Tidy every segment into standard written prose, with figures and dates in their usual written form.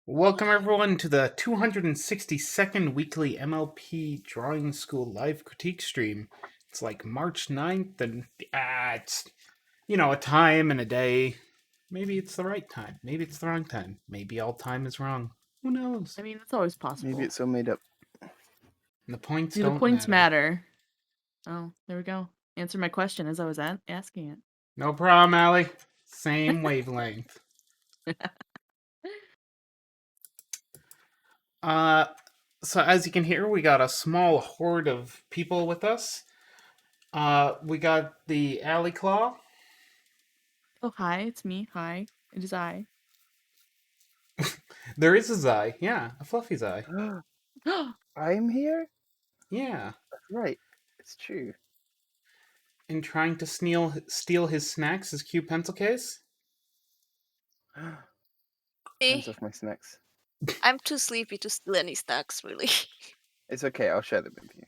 Welcome everyone to the 262nd weekly MLP Drawing School live critique stream. It's like March 9th and it's a time and a day. Maybe it's the right time. Maybe it's the wrong time. Maybe all time is wrong. Who knows? I mean, that's always possible. Maybe it's all made up. And the points See, don't the points matter. Oh, there we go. Answer my question as I was asking it. No problem, Allie. Same wavelength. So as you can hear, we got a small horde of people with us. We got the Alley Claw. Oh, hi, it's me. Hi, it is I. There is a Zai, yeah, a fluffy Zai. I'm here? Yeah. That's right. It's true. And trying to steal his snacks, his cute pencil case? Hands off my snacks. I'm too sleepy to steal any snacks, really. It's okay, I'll share them with you.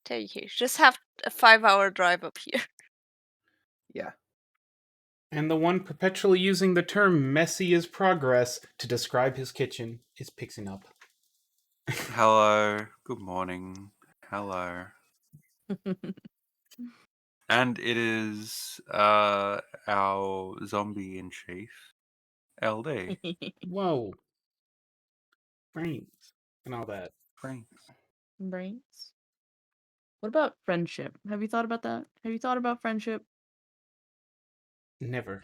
Thank you. Just have a 5-hour drive up here. Yeah. And the one perpetually using the term messy is progress to describe his kitchen is Pixie Up. Hello, good morning, hello. And it is our zombie in chief, LD. Whoa. Brains and all that. Brains. What about friendship? Have you thought about that? Have you thought about friendship? Never.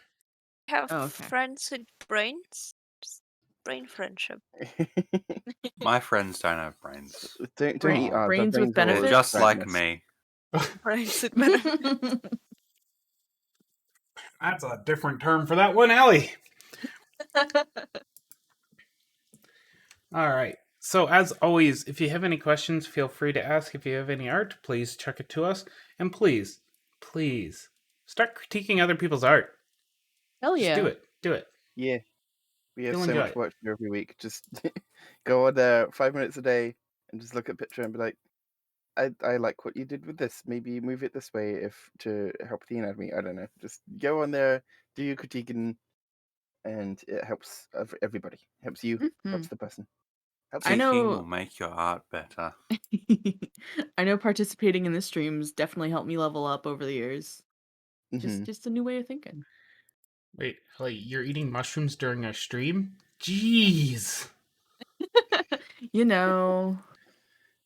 Have Oh, okay. friends with brains? Just brain friendship. My friends don't have brains. Don't Brain- eat our brains with brains are They're benefits? just like fatness. me. Brains with benefits. That's a different term for that one, Allie. All right. So as always, if you have any questions, feel free to ask. If you have any art, please check it to us. And please, start critiquing other people's art. Hell yeah. Just do it. Yeah. We have You'll so enjoy much it. work to do every week. Just go on there 5 minutes a day and just look at a picture and be like, I like what you did with this. Maybe move it this way if to help the anatomy. I don't know. Just go on there, do your critiquing, and it helps everybody. Helps you, helps the person. Helps I you. know- Critiquing will make your art better. I know participating in the streams definitely helped me level up over the years. Mhm. Just a new way of thinking. Wait, you're eating mushrooms during a stream? Jeez. You know,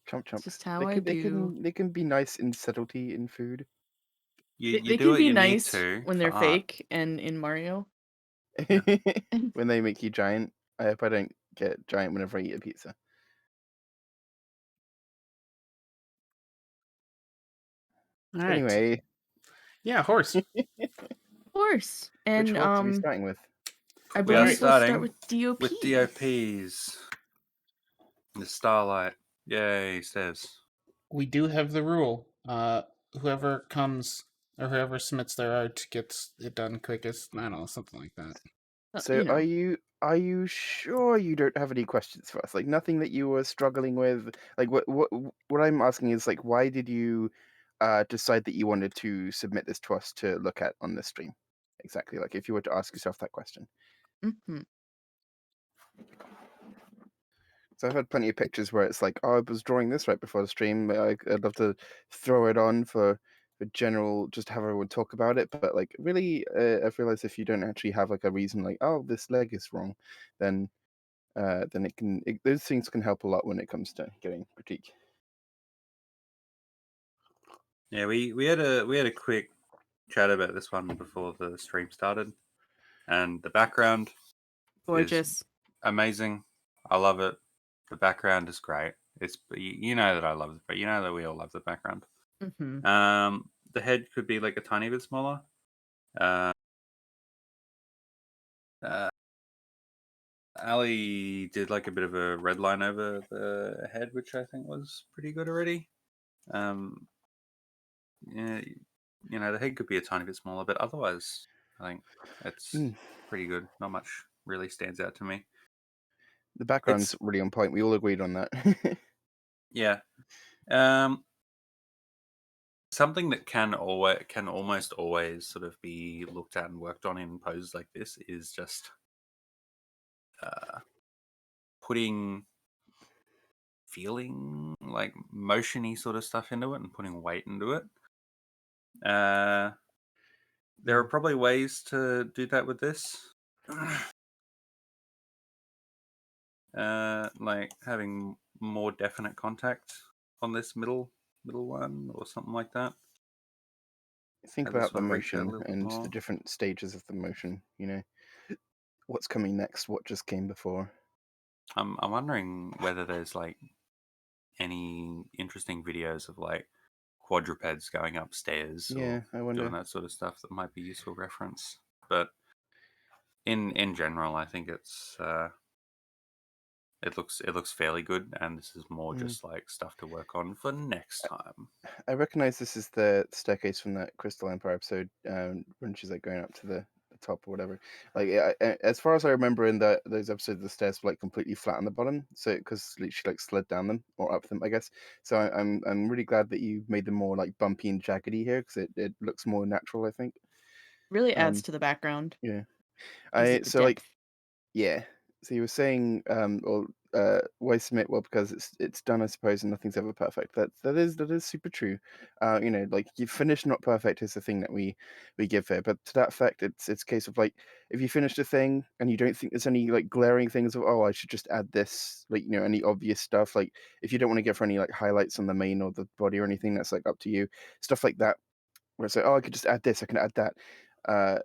Chomp chomp. it's just how I do. They can be nice in subtlety in food. You They do can what be you nice need to when for they're art. fake and in Mario. When they make you giant. I hope I don't get giant whenever I eat a pizza. All right. Anyway, Yeah, horse. Of course. And which horse are we starting with? I We are believe we'll start starting with DOPs. with DOPs. The Starlight. Yay, says. We do have the rule. Whoever comes or whoever submits their art gets it done quickest. I don't know, something like that. So you know. are you sure you don't have any questions for us? Like nothing that you were struggling with? Like what I'm asking is like why did you decide that you wanted to submit this to us to look at on this stream? Exactly. Like if you were to ask yourself that question. Mhm. So I've had plenty of pictures where it's like, oh, I was drawing this right before the stream. I'd love to throw it on for general, just have everyone talk about it. But like, really, I've realized if you don't actually have like a reason, like, oh, this leg is wrong, then those things can help a lot when it comes to getting critique. Yeah, we had a quick chat about this one before the stream started, and the background Gorgeous. amazing. I love it. The background is great. It's you know that I love it, but you know that we all love the background. Mm-hmm. The head could be like a tiny bit smaller. Ali did like a bit of a red line over the head, which I think was pretty good already. Yeah, you know, the head could be a tiny bit smaller, but otherwise, I think it's pretty good. Not much really stands out to me. The background's really on point. We all agreed on that. Yeah. Something that can almost always sort of be looked at and worked on in poses like this is just putting feeling like motiony sort of stuff into it and putting weight into it. There are probably ways to do that with this. Like having more definite contact on this middle one or something like that. Think Have this about the one reach out a motion little bit and the more. different stages of the motion. You know, what's coming next? What just came before? I'm wondering whether there's like any interesting videos of like quadrupeds going upstairs Yeah, or I wonder. doing that sort of stuff that might be useful reference. But in general, I think it's it looks fairly good, and this is more just like stuff to work on for next time. I recognize this is the staircase from that Crystal Empire episode when she's like going up to the top or whatever. Like, as far as I remember, in those episodes, the stairs were like completely flat on the bottom, so because she like slid down them or up them, I guess. So I'm really glad that you made them more like bumpy and jaggedy here because it looks more natural, I think. Really adds to the background. Yeah. Gives it the So like depth. yeah. So you were saying, why submit? Well, because it's done, I suppose, and nothing's ever perfect. That is super true. You know, like you finish not perfect is the thing that we give here. But to that effect, it's a case of like if you finish the thing and you don't think there's any like glaring things of I should just add this, like any obvious stuff. Like if you don't want to give her any like highlights on the main or the body or anything, that's like up to you. Stuff like that, where it's like I could just add this, I can add that.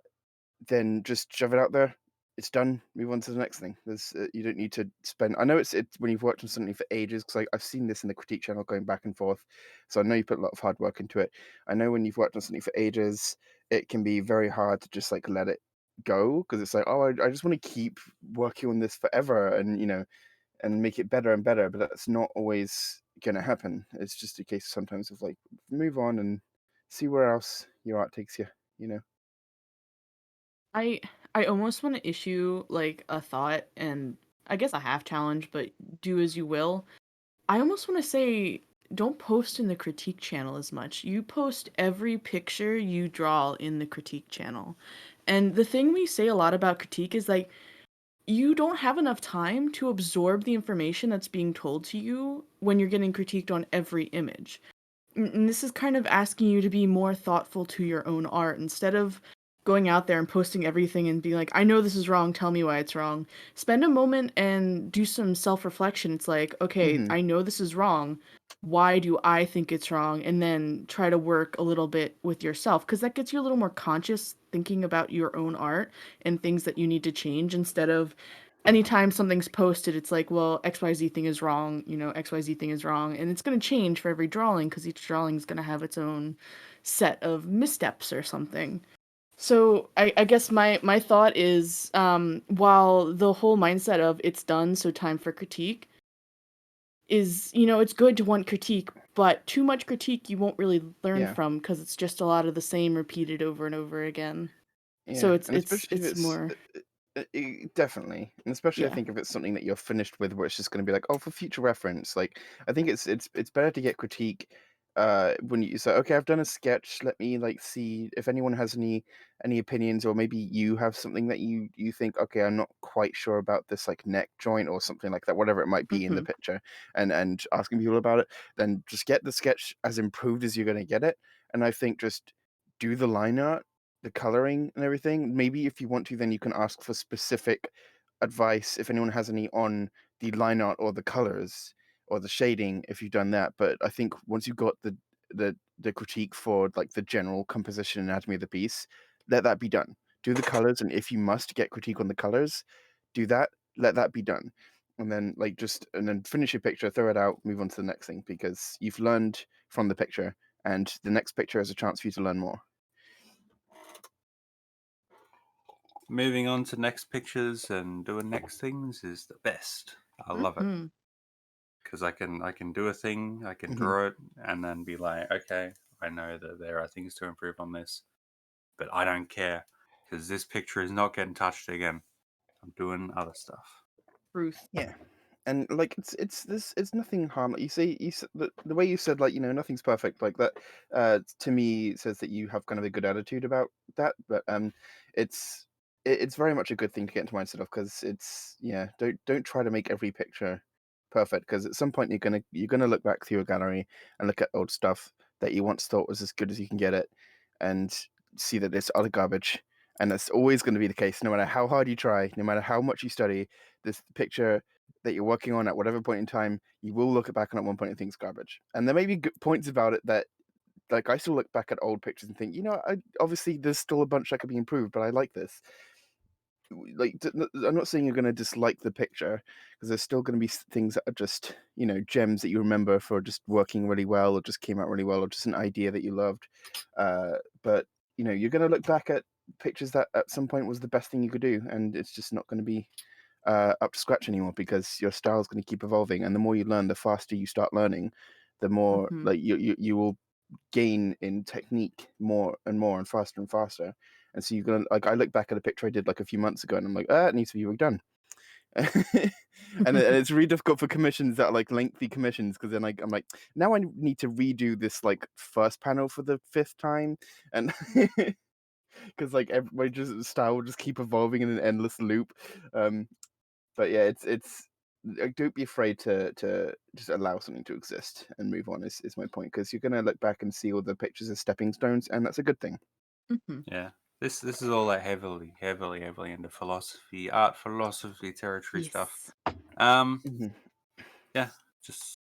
Then just shove it out there. It's done. Move on to the next thing. There's you don't need to spend. I know it's when you've worked on something for ages because I've seen this in the critique channel going back and forth. So I know you put a lot of hard work into it. I know when you've worked on something for ages, it can be very hard to just like let it go because it's like I just want to keep working on this forever and and make it better and better. But that's not always gonna happen. It's just a case sometimes of like move on and see where else your art takes you. You know. I almost want to issue like a thought and I guess a half challenge, but do as you will. I almost want to say don't post in the critique channel as much. You post every picture you draw in the critique channel. And the thing we say a lot about critique is like you don't have enough time to absorb the information that's being told to you when you're getting critiqued on every image. And this is kind of asking you to be more thoughtful to your own art instead of going out there and posting everything and being like, I know this is wrong, tell me why it's wrong. Spend a moment and do some self-reflection. It's like, okay, I know this is wrong. Why do I think it's wrong? And then try to work a little bit with yourself because that gets you a little more conscious thinking about your own art and things that you need to change instead of anytime something's posted, it's like, well, XYZ thing is wrong, XYZ thing is wrong. And it's going to change for every drawing because each drawing is going to have its own set of missteps or something. So I guess my thought is, while the whole mindset of it's done, so time for critique is, it's good to want critique, but too much critique you won't really learn Yeah. from because it's just a lot of the same repeated over and over again. Yeah, So and especially if it's it's more, definitely, and especially I yeah. think if it's something that you're finished with, where it's just going to be like, oh, for future reference. Like, I think it's better to get critique when you say, okay, I've done a sketch. Let me like see if anyone has any opinions, or maybe you have something that you think, okay, I'm not quite sure about this like neck joint or something like that, whatever it might be in the picture, and asking people about it. Then just get the sketch as improved as you're going to get it, and I think just do the line art, the coloring and everything. Maybe if you want to, then you can ask for specific advice if anyone has any on the line art or the colors or the shading if you've done that. But I think once you've got the critique for like the general composition and anatomy of the piece, let that be done. Do the colors, and if you must get critique on the colors, do that. Let that be done. And then and then finish your picture, throw it out, move on to the next thing because you've learned from the picture, and the next picture is a chance for you to learn more. Moving on to next pictures and doing next things is the best. I love it because I can do a thing, I can draw it, and then be like, okay, I know that there are things to improve on this, but I don't care because this picture is not getting touched again. I'm doing other stuff. Truth. Yeah, and like it's nothing harm. You say the way you said like nothing's perfect like that. To me says that you have kind of a good attitude about that. But it's it's very much a good thing to get into mindset of, because it's don't try to make every picture perfect, because at some point you're gonna look back through your gallery and look at old stuff that you once thought was as good as you can get it, and see that it's utter garbage. And that's always going to be the case, no matter how hard you try, no matter how much you study. This picture that you're working on at whatever point in time, you will look back on at one point and think it's garbage. And there may be good points about it that, like, I still look back at old pictures and think, obviously there's still a bunch that could be improved, but I like this. Like, I'm not saying you're going to dislike the picture, because there's still going to be things that are just, gems that you remember for just working really well, or just came out really well, or just an idea that you loved. But you're going to look back at pictures that at some point was the best thing you could do, and it's just not going to be up to scratch anymore, because your style is going to keep evolving, and the more you learn, the faster you start learning, the more like you will gain in technique more and more and faster. And so you're gonna, like, I look back at a picture I did like a few months ago, and I'm like, it needs to be redone. And it's really difficult for commissions that are like lengthy commissions, because then I'm like, now I need to redo this like first panel for the 5th time, and because like my style will just keep evolving in an endless loop. But yeah, it's don't be afraid to just allow something to exist and move on, is my point, because you're gonna look back and see all the pictures as stepping stones, and that's a good thing. Yeah. This is all like heavily into art philosophy territory stuff. Yeah, just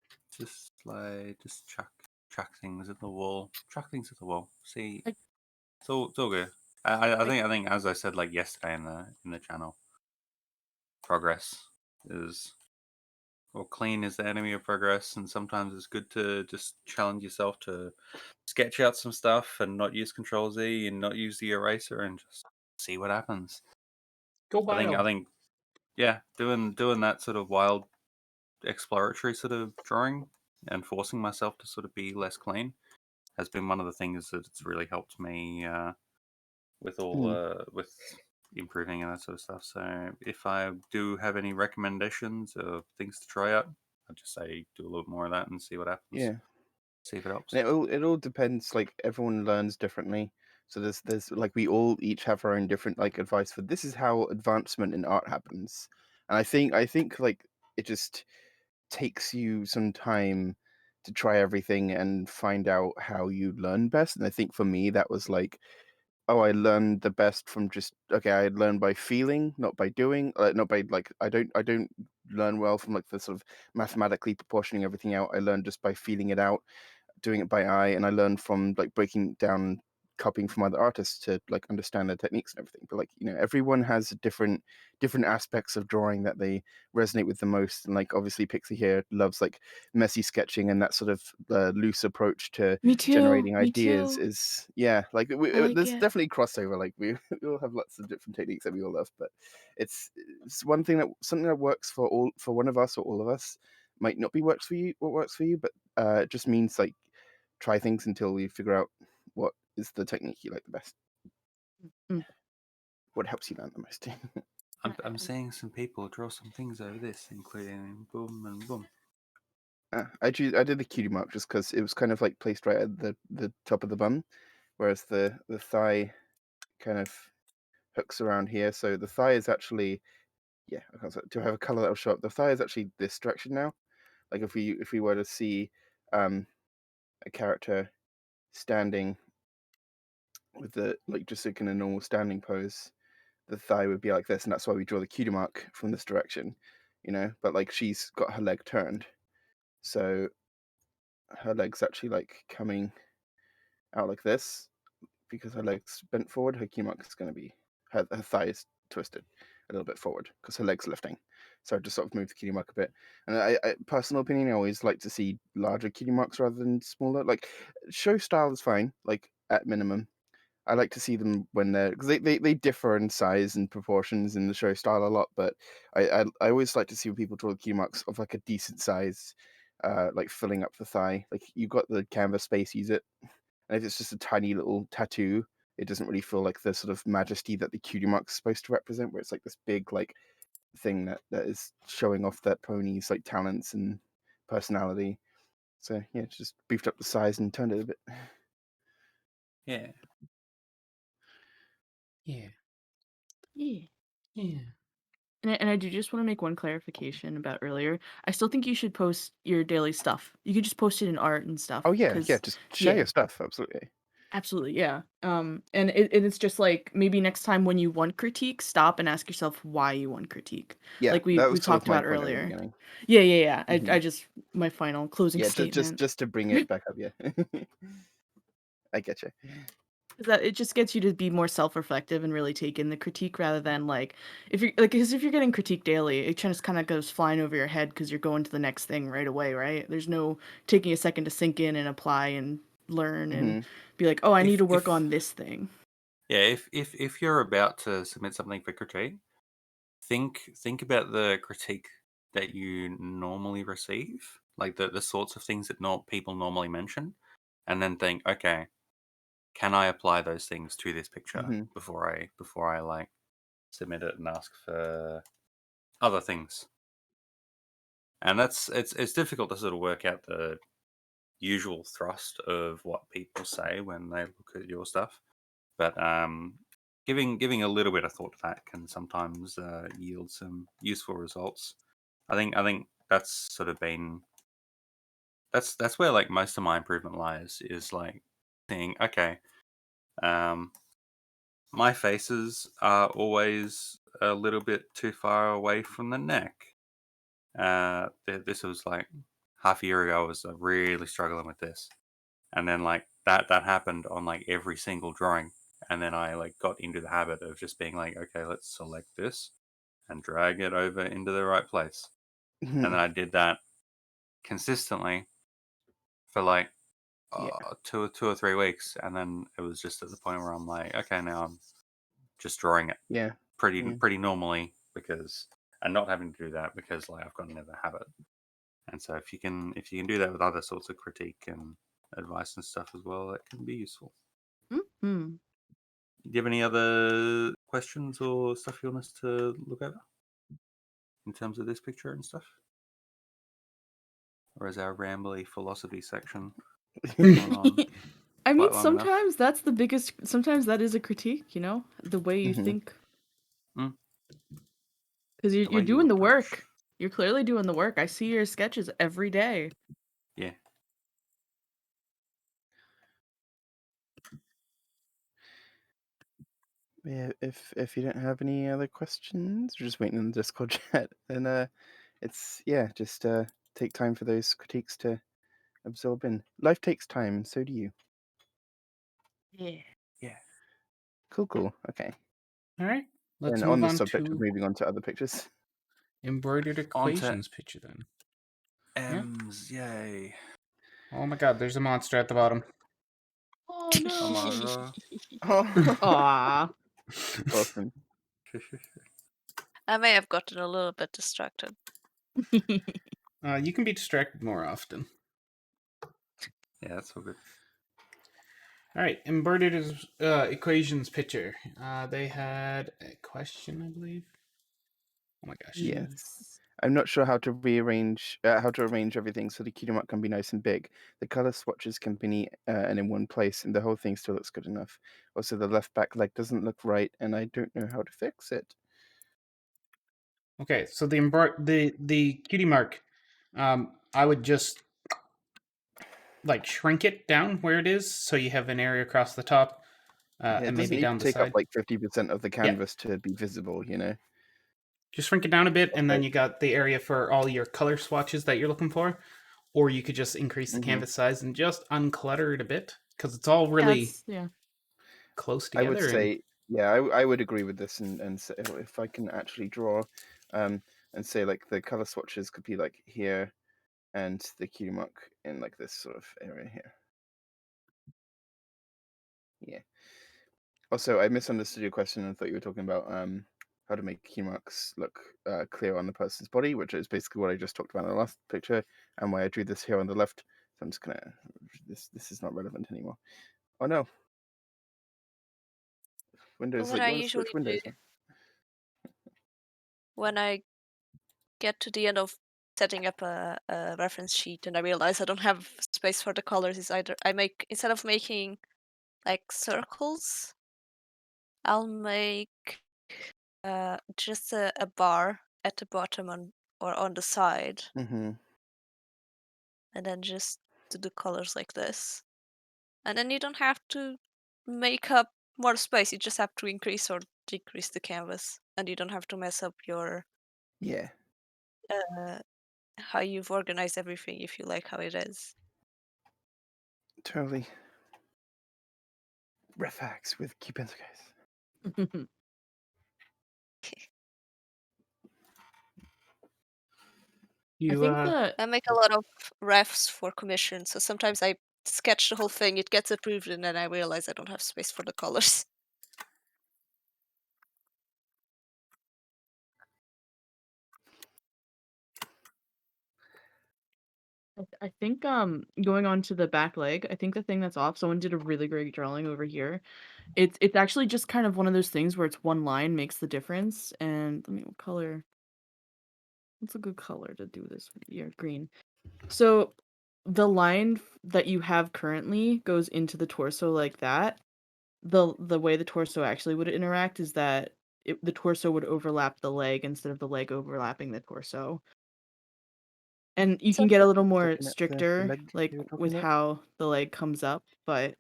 chuck things at the wall. Chuck things at the wall. See, it's all good. I think as I said like yesterday in the channel, progress is, or clean is the enemy of progress, and sometimes it's good to just challenge yourself to sketch out some stuff and not use Control Z and not use the eraser and just see what happens. Go wild. I think yeah, doing that sort of wild exploratory sort of drawing and forcing myself to sort of be less clean has been one of the things that's really helped me with improving and that sort of stuff. So if I do have any recommendations of things to try out, I'd just say do a little more of that and see what happens. Yeah. See if it helps. And it all depends. Like, everyone learns differently, so there's like, we all each have our own different like advice for this is how advancement in art happens. And I think like it just takes you some time to try everything and find out how you learn best. And I think for me that was like, I learned the best from just, okay, I learned by feeling, not by doing, not by like, I don't learn well from like the sort of mathematically proportioning everything out. I learned just by feeling it out, doing it by eye, and I learned from like breaking down, copying from other artists to like understand their techniques and everything. But like, everyone has different aspects of drawing that they resonate with the most. And like, obviously Pixie here loves like messy sketching, and that sort of loose approach to Me too. generating Me ideas too. is like there's it. definitely crossover. Like we all have lots of different techniques that we all love, but it's one thing that something that works for one of us or all of us might not be what works for you, but it just means like try things until you figure out what is the technique you like the best. What helps you learn the most. I'm seeing some people draw some things over this, including boom and boom. I did the cutie mark just because it was kind of like placed right at the top of the bum, whereas the thigh kind of hooks around here. So the thigh is actually, to have a color that will show up. The thigh is actually this direction now. Like if we were to see a character standing with the like just like in a normal standing pose, the thigh would be like this, and that's why we draw the cutie mark from this direction, but like she's got her leg turned, so her leg's actually like coming out like this. Because her leg's bent forward, her cutie mark is going to be, her thigh is twisted a little bit forward because her leg's lifting. So I just sort of moved the cutie mark a bit. And I personal opinion, I always like to see larger cutie marks rather than smaller. Like, show style is fine, like at minimum. I like to see them when they're, because they differ in size and proportions in the show style a lot, but I always like to see when people draw the cutie marks of like a decent size, like filling up the thigh. Like, you've got the canvas space, use it. And if it's just a tiny little tattoo, it doesn't really feel like the sort of majesty that the cutie mark is supposed to represent, where it's like this big like thing that is showing off that pony's like talents and personality. So yeah, just beefed up the size and turned it a bit. Yeah. Yeah. Yeah. Yeah. And I do just want to make one clarification about earlier. I still think you should post your daily stuff. You could just post it in art and stuff. Oh yeah, Cause just share yeah, your stuff. Absolutely. absolutely, yeah. And it's just like maybe next time when you want critique, stop and ask yourself why you want critique. Yeah, Like we that was sort of talked my about point at the earlier. beginning. Yeah. Mhm. I just my final closing Yeah, statement. just to bring it back up. Yeah, I get you. Is that it just gets you to be more self-reflective and really take in the critique rather than like if you're like because if you're getting critique daily, it just kind of goes flying over your head because you're going to the next thing right away, right? There's no taking a second to sink in and apply and learn and hmm be like, oh, I need to work If on this thing. yeah, if you're about to submit something for critique, think about the critique that you normally receive, like the sorts of things that not people normally mention, and then think, okay, can I apply those things to this picture hmm before I like submit it and ask for other things? And it's difficult to sort of work out the usual thrust of what people say when they look at your stuff, but giving a little bit of thought to that can sometimes yield some useful results. I think that's sort of been that's where like most of my improvement lies, is like saying, okay, um, my faces are always a little bit too far away from the neck. This was like half a year ago. I was really struggling with this, and then like that happened on like every single drawing, and then I like got into the habit of just being like, okay, let's select this and drag it over into the right place, and then I did that consistently for like Yeah, 2 or 3 weeks, and then it was just at the point where I'm like, okay, now I'm just drawing it yeah, yeah. pretty normally, because and not having to do that because like I've gotten into the habit. And so if you can do that with other sorts of critique and advice and stuff as well, that can be useful. Hmm. Do you have any other questions or stuff you want us to look over in terms of this picture and stuff? Or is our rambly philosophy section going on I mean, quite long enough? sometimes that's the biggest. Sometimes that is a critique, you know, the way you hmm think, Mm, because the you're way you doing the approach. work. You're clearly doing the work. I see your sketches every day. Yeah. Yeah, if you don't have any other questions, we're just waiting in the Discord chat. And it's yeah, just take time for those critiques to absorb in. Life takes time, and so do you. Yeah. Yeah. Cool. Okay. All right. Let's And on move the on subject of to moving on to other pictures. embroidered On to equations picture then. Yeah. M's, yay. Oh my God, there's a monster at the bottom. Oh no. Oh, Aw. awesome. I may have gotten a little bit distracted. You can be distracted more often. Yeah, that's all good. All right, embroidered equations picture. They had a question, I believe. Oh my gosh. Yes. I'm not sure how to arrange everything so the cutie mark can be nice and big. The color swatches can be neat and in one place, and the whole thing still looks good enough. Also, the left back leg doesn't look right, and I don't know how to fix it. Okay, so the cutie mark, I would just like shrink it down where it is, so you have an area across the top, Yeah, it and doesn't maybe need down to the take up side. like 50% of the Yeah, canvas to be visible, you know? just shrink it down a bit, and then Okay. you got the area for all your color swatches that you're looking for. Or you could just increase the hmm canvas size and just unclutter it a bit, because it's all Yeah, really it's yeah. close I would together. And say, yeah, I would agree with this, and say, if I can actually draw, and say like the color swatches could be like here, and the cutie mark in like this sort of area here. Yeah. Also, I misunderstood your question and thought you were talking about how to make cutie marks look clear on the person's body, which is basically what I just talked about in the last picture, and why I drew this here on the left. So I'm just gonna this is not relevant anymore. Oh no, But Windows, what like I you want to switch usually do windows, huh? when I get to the end of setting up a reference sheet and I realize I don't have space for the colors is either instead of making like circles, I'll make just a bar at the bottom or on the side, Mm-hmm. and then just do the colors like this. And then you don't have to make up more space. You just have to increase or decrease the canvas, and you don't have to mess up your Yeah. uh, how you've organized everything if you like how it is. Totally. Rough hacks with key pencil guys. I You think that I make a lot of refs for commission, so sometimes I sketch the whole thing, it gets approved, and then I realize I don't have space for the colors. I think going on to the back leg, I think the thing that's off, someone did a really great drawing over here. It's actually just kind of one of those things where it's one line makes the difference. And let me what color. What's a good color to do this with? Yeah, green. So the line that you have currently goes into the torso like that. The way the torso actually would interact is that the torso would overlap the leg instead of the leg overlapping the torso. And you So can get a little Just more looking at the stricter, leg like you were talking with about. how the leg comes up, but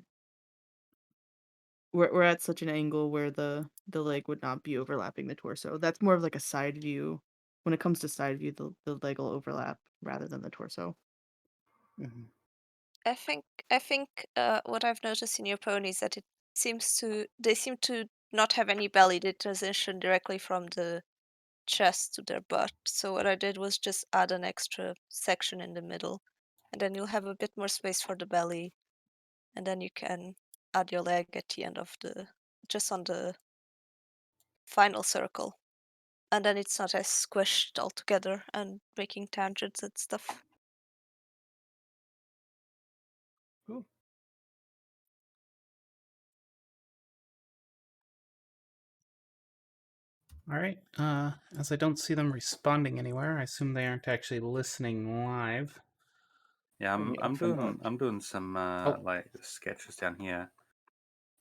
we're at such an angle where the leg would not be overlapping the torso. That's more of like a side view. When it comes to side view, the leg will overlap rather than the torso. Mm-hmm. I think what I've noticed in your pony is that they seem to not have any belly. They transition directly from the chest to their butt. So what I did was just add an extra section in the middle, and then you'll have a bit more space for the belly, and then you can add your leg at the end of just on the final circle, and then it's not as squished all together and making tangents and stuff. Cool. all right? As I don't see them responding anywhere, I assume they aren't actually listening live. Yeah, Maybe off and on. I'm doing some Oh. like sketches down here.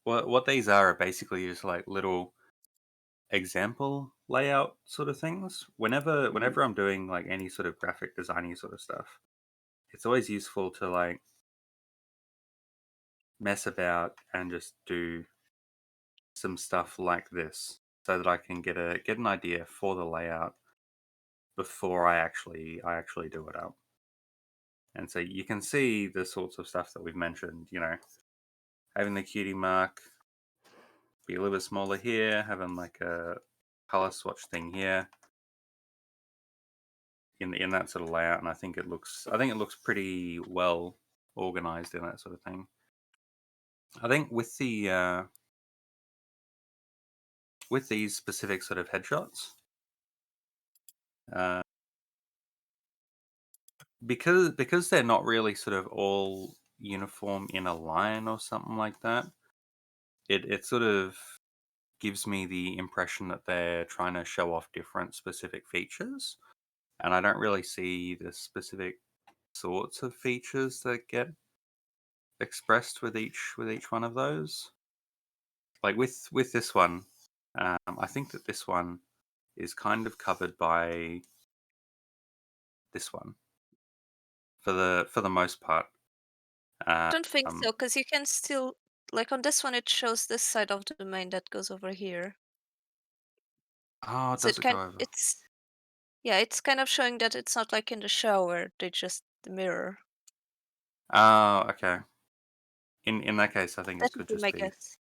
What these are basically just like little example layout sort of things. Whenever I'm doing like any sort of graphic designy sort of stuff, it's always useful to like mess about and just do some stuff like this so that I can get an idea for the layout before I actually do it up. And so you can see the sorts of stuff that we've mentioned, having the cutie mark be a little bit smaller here, having like a color swatch thing here in that sort of layout, and I think it looks pretty well organized in that sort of thing. I think with these specific sort of headshots, uh, because they're not really sort of all uniform in a line or something like that, it sort of gives me the impression that they're trying to show off different specific features, and I don't really see the specific sorts of features that get expressed with each one of those. Like with this one, I think that this one is kind of covered by this one for the most part. I don't think Um, so, because you can still, like on this one, it shows this side of the domain that goes over here. oh, So does it go over? it's kind of showing that it's not like in the show where they just mirror. Oh, okay. In that case, I think That it would could be just my be. guess.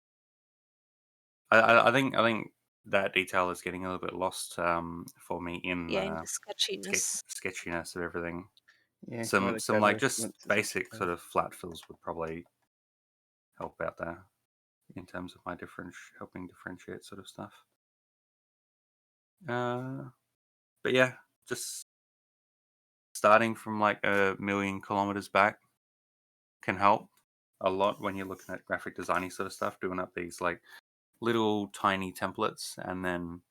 I think that detail is getting a little bit lost for me in Yeah, in the the sketchiness. sketchiness of everything. Yeah, Some color like just influences it. basic sort of flat fills would probably help out there in terms of my helping differentiate sort of stuff. But yeah, just starting from like 1,000,000 kilometers back can help a lot when you're looking at graphic designy sort of stuff, doing up these like little tiny templates and then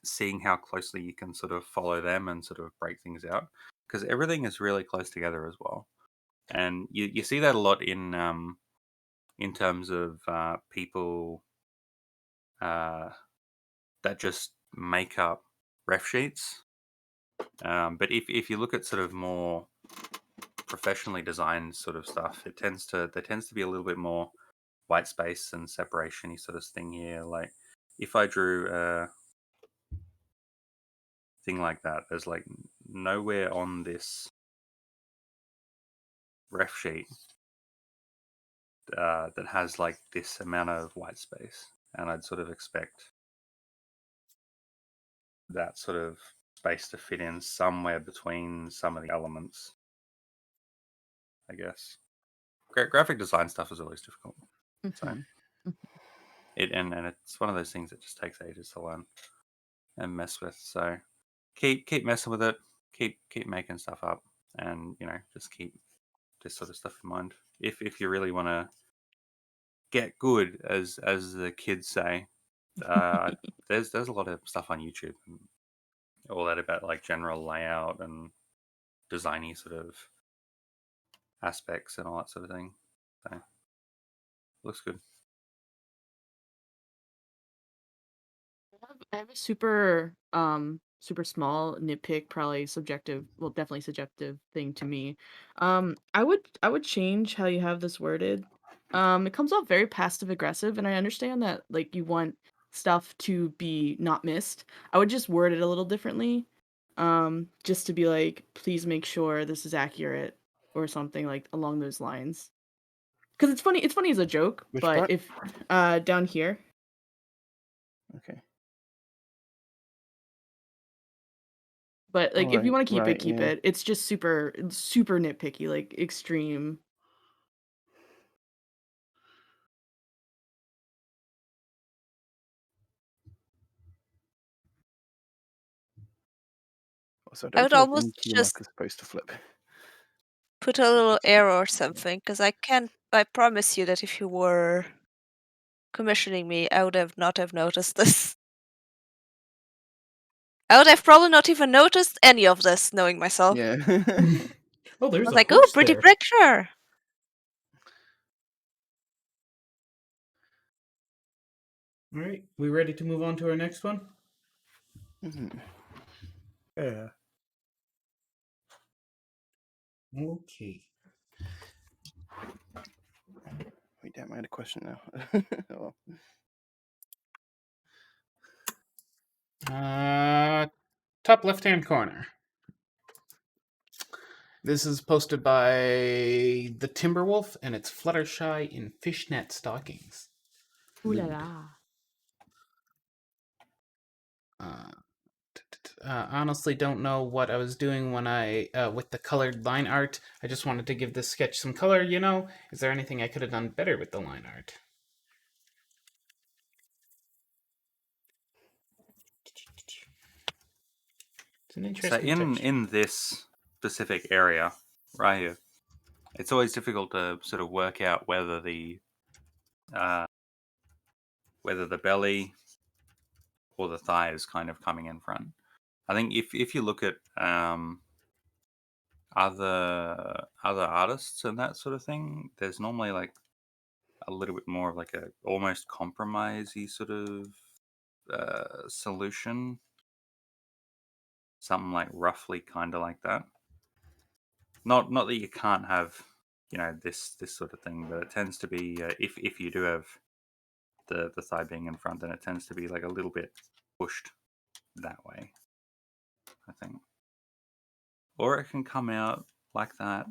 seeing how closely you can sort of follow them and sort of break things out, because everything is really close together as well. And you see that a lot in terms of people that just make up ref sheets. But if you look at sort of more professionally designed sort of stuff, there tends to be a little bit more white space and separation-y sort of thing here. Like if I drew a thing like that, there's like nowhere on this ref sheet that has like this amount of white space, and I'd sort of expect that sort of space to fit in somewhere between some of the elements, I guess. Graphic design stuff is always difficult. So Mhm. and it's one of those things that just takes ages to learn and mess with. So keep messing with it, keep making stuff up, and just keep this sort of stuff in mind. If you really want to get good, as the kids say, there's a lot of stuff on YouTube and all that about like general layout and designy sort of aspects and all that sort of thing. So looks good. I have a super super small nitpick, probably subjective, well definitely subjective thing to me. I would change how you have this worded. It comes off very passive aggressive, and I understand that like you want stuff to be not missed. I would just word it a little differently. Just to be like, please make sure this is accurate or something like along those lines. Because it's funny as a joke, Which but part? if down here. Okay. But, like, if you Alright, wanna keep it, right, keep yeah. it. It's just super super nitpicky, like, extreme. Also, I I don't would feel like any almost Cutie Mark just is supposed to flip. put a little arrow or something, because I promise you that if you were commissioning me, I would have not have noticed this. I would have probably not even noticed any of this, knowing myself. Yeah. Oh, I there's was a like, "Oh, horse pretty there. picture." All right, we ready to move on to our next one? Mhm. Yeah. Okay. Wait, damn, I had a question now. Oh, Top left-hand corner. This is posted by the Timberwolf, and it's Fluttershy in fishnet stockings. Ooh la Nude. la. Honestly, don't know what I was doing when I with the colored line art. I just wanted to give this sketch some color. Is there anything I could have done better with the line art? It's an So interesting texture. in this specific area right here, it's always difficult to sort of work out whether the belly or the thigh is kind of coming in front. I think if you look at other artists and that sort of thing, there's normally like a little bit more of like a almost compromisey sort of solution, something like roughly kind of like that. Not that you can't have this sort of thing, but it tends to be if you do have the thigh being in front, then it tends to be like a little bit pushed that way, I think. Or it can come out like that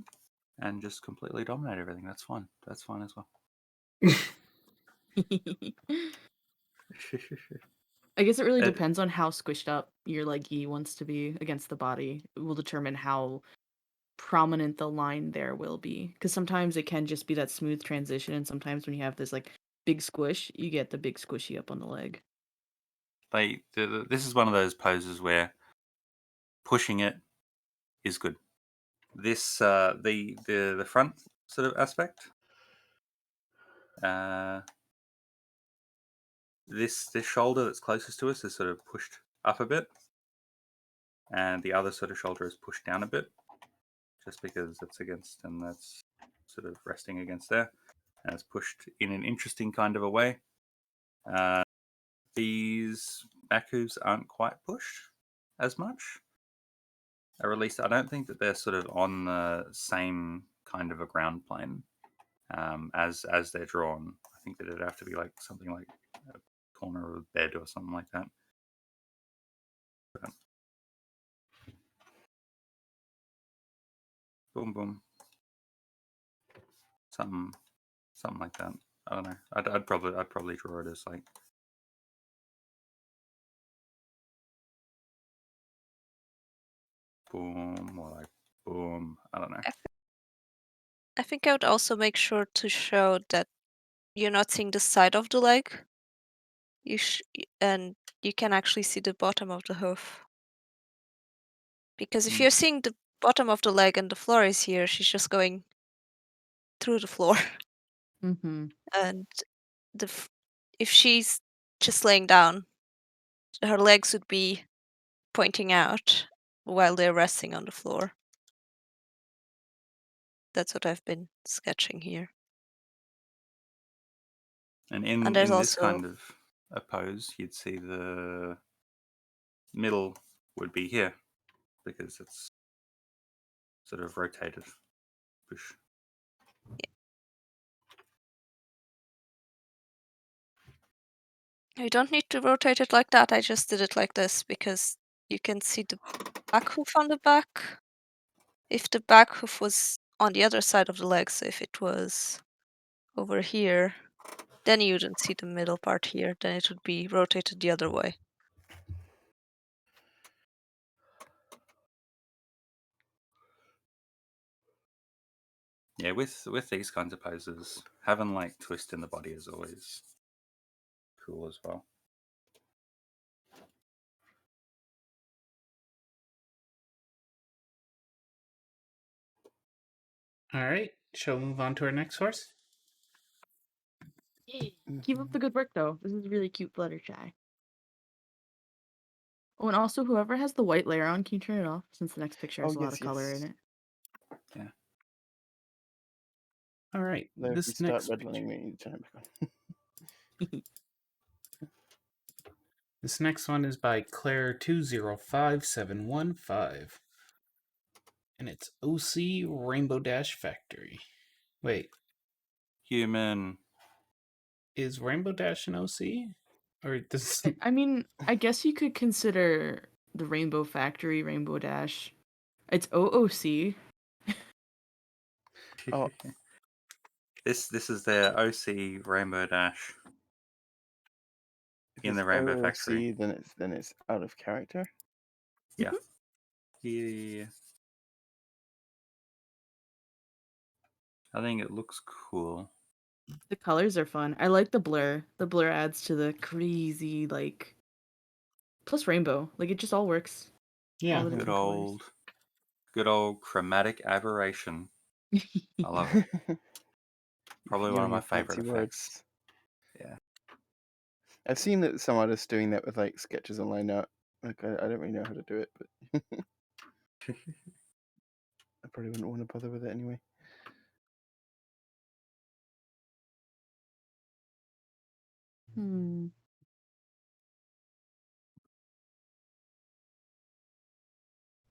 and just completely dominate everything. That's fine. That's fine as well. I guess it really It, depends on how squished up your leggy wants to be against the body. It will determine how prominent the line there will be. Because sometimes it can just be that smooth transition, and sometimes when you have this, like, big squish, you get the big squishy up on the leg. this is one of those poses where pushing it is good. This the front sort of aspect. This shoulder that's closest to us is sort of pushed up a bit, and the other sort of shoulder is pushed down a bit, just because it's against and that's sort of resting against there, and it's pushed in an interesting kind of a way. These back hooves aren't quite pushed as much. Or at least I don't think that they're sort of on the same kind of a ground plane as they're drawn. I think that it'd have to be like something like a corner of a bed or something like that. Boom, boom. Something like that. I don't know. I'd probably draw it as like boom or like boom. I don't know. I think I would also make sure to show that you're not seeing the side of the leg. And you can actually see the bottom of the hoof. Because if you're seeing the bottom of the leg and the floor is here, she's just going through the floor. Mm-hmm. And if she's just laying down, her legs would be pointing out while they're resting on the floor. That's what I've been sketching here. And in there's this also kind of a pose, you'd see the middle would be here because it's sort of rotated. Push. You don't need to rotate it like that. I just did it like this because you can see the back hoof on the back. If the back hoof was on the other side of the leg, so if it was over here, then you wouldn't see the middle part here. Then it would be rotated the other way. Yeah, with these kinds of poses, having like twist in the body is always cool as well. All right, shall we move on to our next horse? Keep up the good work, though. This is really cute Fluttershy. Oh, and also, whoever has the white layer on, can you turn it off? Since the next picture has a lot of color in it. Yeah. All right, Though if we this start next redlining, picture. we need to turn it back on. This next one is by Claire205715. And it's OC Rainbow Dash Factory. Wait, Human. is Rainbow Dash an OC? Or does I mean, I guess you could consider the Rainbow Factory, Rainbow Dash. It's OOC. Oh. This is their OC Rainbow Dash in the Rainbow OOC, Factory. then it's out of character. Yeah. Yeah. I think it looks cool. The colors are fun. I like the blur. The blur adds to the crazy, like, plus rainbow. Like, it just all works. yeah, All the Good different colors. old chromatic aberration. I love it. Probably one of my favorite effects. Yeah. I've seen that some artists doing that with like sketches online now. Like I don't really know how to do it, but I probably wouldn't want to bother with it anyway.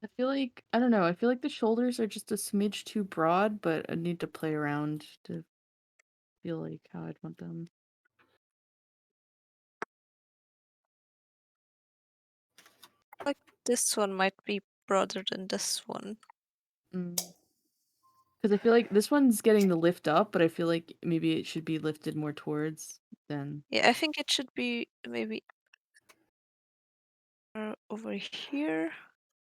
I feel like, I don't know, I feel like the shoulders are just a smidge too broad, but I need to play around to feel like how I'd want them. Like this one might be broader than this one. Because I feel like this one's getting the lift up, but I feel like maybe it should be lifted more towards than. Yeah, I think it should be maybe over here.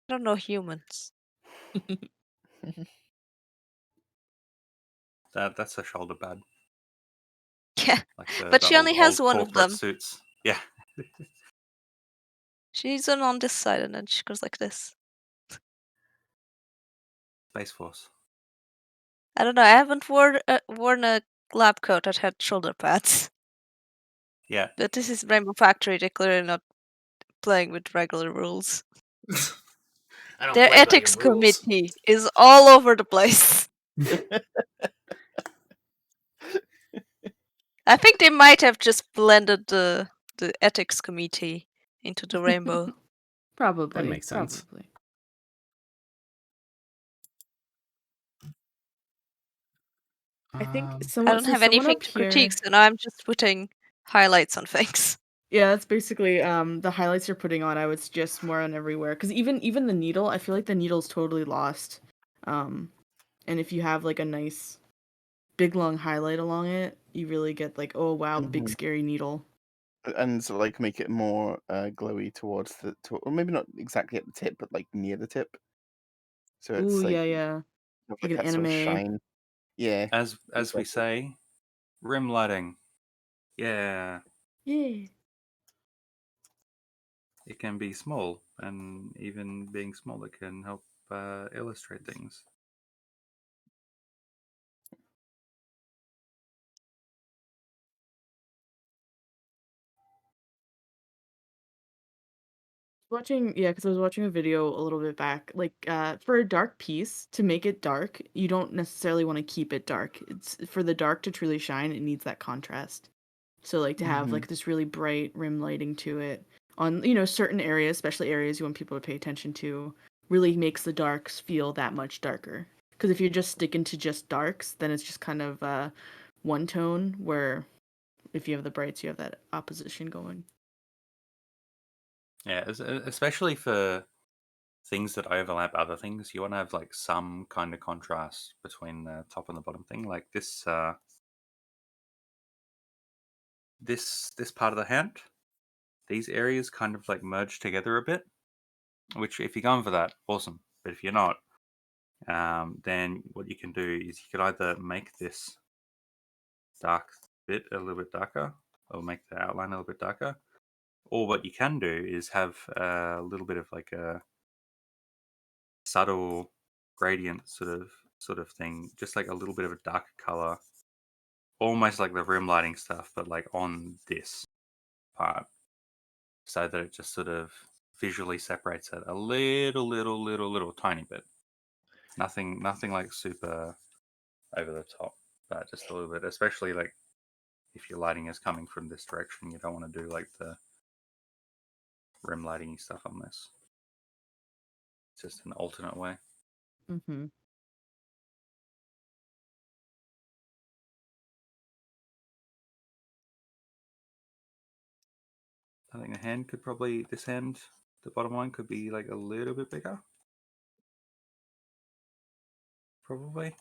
I don't know humans. That's a shoulder pad. Yeah, Like but the she only has old one of corporate them. suits. Yeah. She's on this side and then she goes like this. Space Force. I don't know. I haven't worn a lab coat that had shoulder pads. Yeah. But this is Rainbow Factory. They're clearly not playing with regular rules. I don't Their play by ethics your rules. committee is all over the place. I think they might have just blended the ethics committee into the rainbow. Probably. That makes sense. Probably. I think Um, I someone don't so have someone anything up to here. critique, so now I'm just putting highlights on things. Yeah, that's basically the highlights you're putting on. I would suggest more on everywhere because even the needle, I feel like the needle's totally lost. And if you have like a nice big long highlight along it, you really get like, oh wow, big Mhm. scary needle. And so, like, make it more glowy towards or maybe not exactly at the tip, but like near the tip. So Ooh, it's like, yeah. have, Like like an that sort of anime. shine. Yeah, As we exactly. say, rim lighting. Yeah, Yeah. it can be small, and even being small, it can help illustrate things. Because I was watching a video a little bit back. Like, for a dark piece, to make it dark, you don't necessarily want to keep it dark. It's for the dark to truly shine, it needs that contrast. So, like, to have Hmm. like this really bright rim lighting to it on, certain areas, especially areas you want people to pay attention to, really makes the darks feel that much darker. Because if you're just sticking to just darks, then it's just kind of one tone, where if you have the brights, you have that opposition going. Yeah, especially for things that overlap other things, you want to have like some kind of contrast between the top and the bottom thing. Like this, this part of the hand, these areas kind of like merge together a bit. Which, if you're going for that, awesome. But if you're not, then what you can do is you could either make this dark bit a little bit darker, or make the outline a little bit darker, or what you can do is have a little bit of like a subtle gradient sort of thing, just like a little bit of a darker color, almost like the rim lighting stuff, but like on this part, so that it just sort of visually separates it a little tiny bit. Nothing like super over the top, but just a little bit. Especially like if your lighting is coming from this direction, you don't want to do like the rim lighting stuff on this. It's just an alternate way. Mm-hmm. I think this hand, the bottom one could be like a little bit bigger. Probably.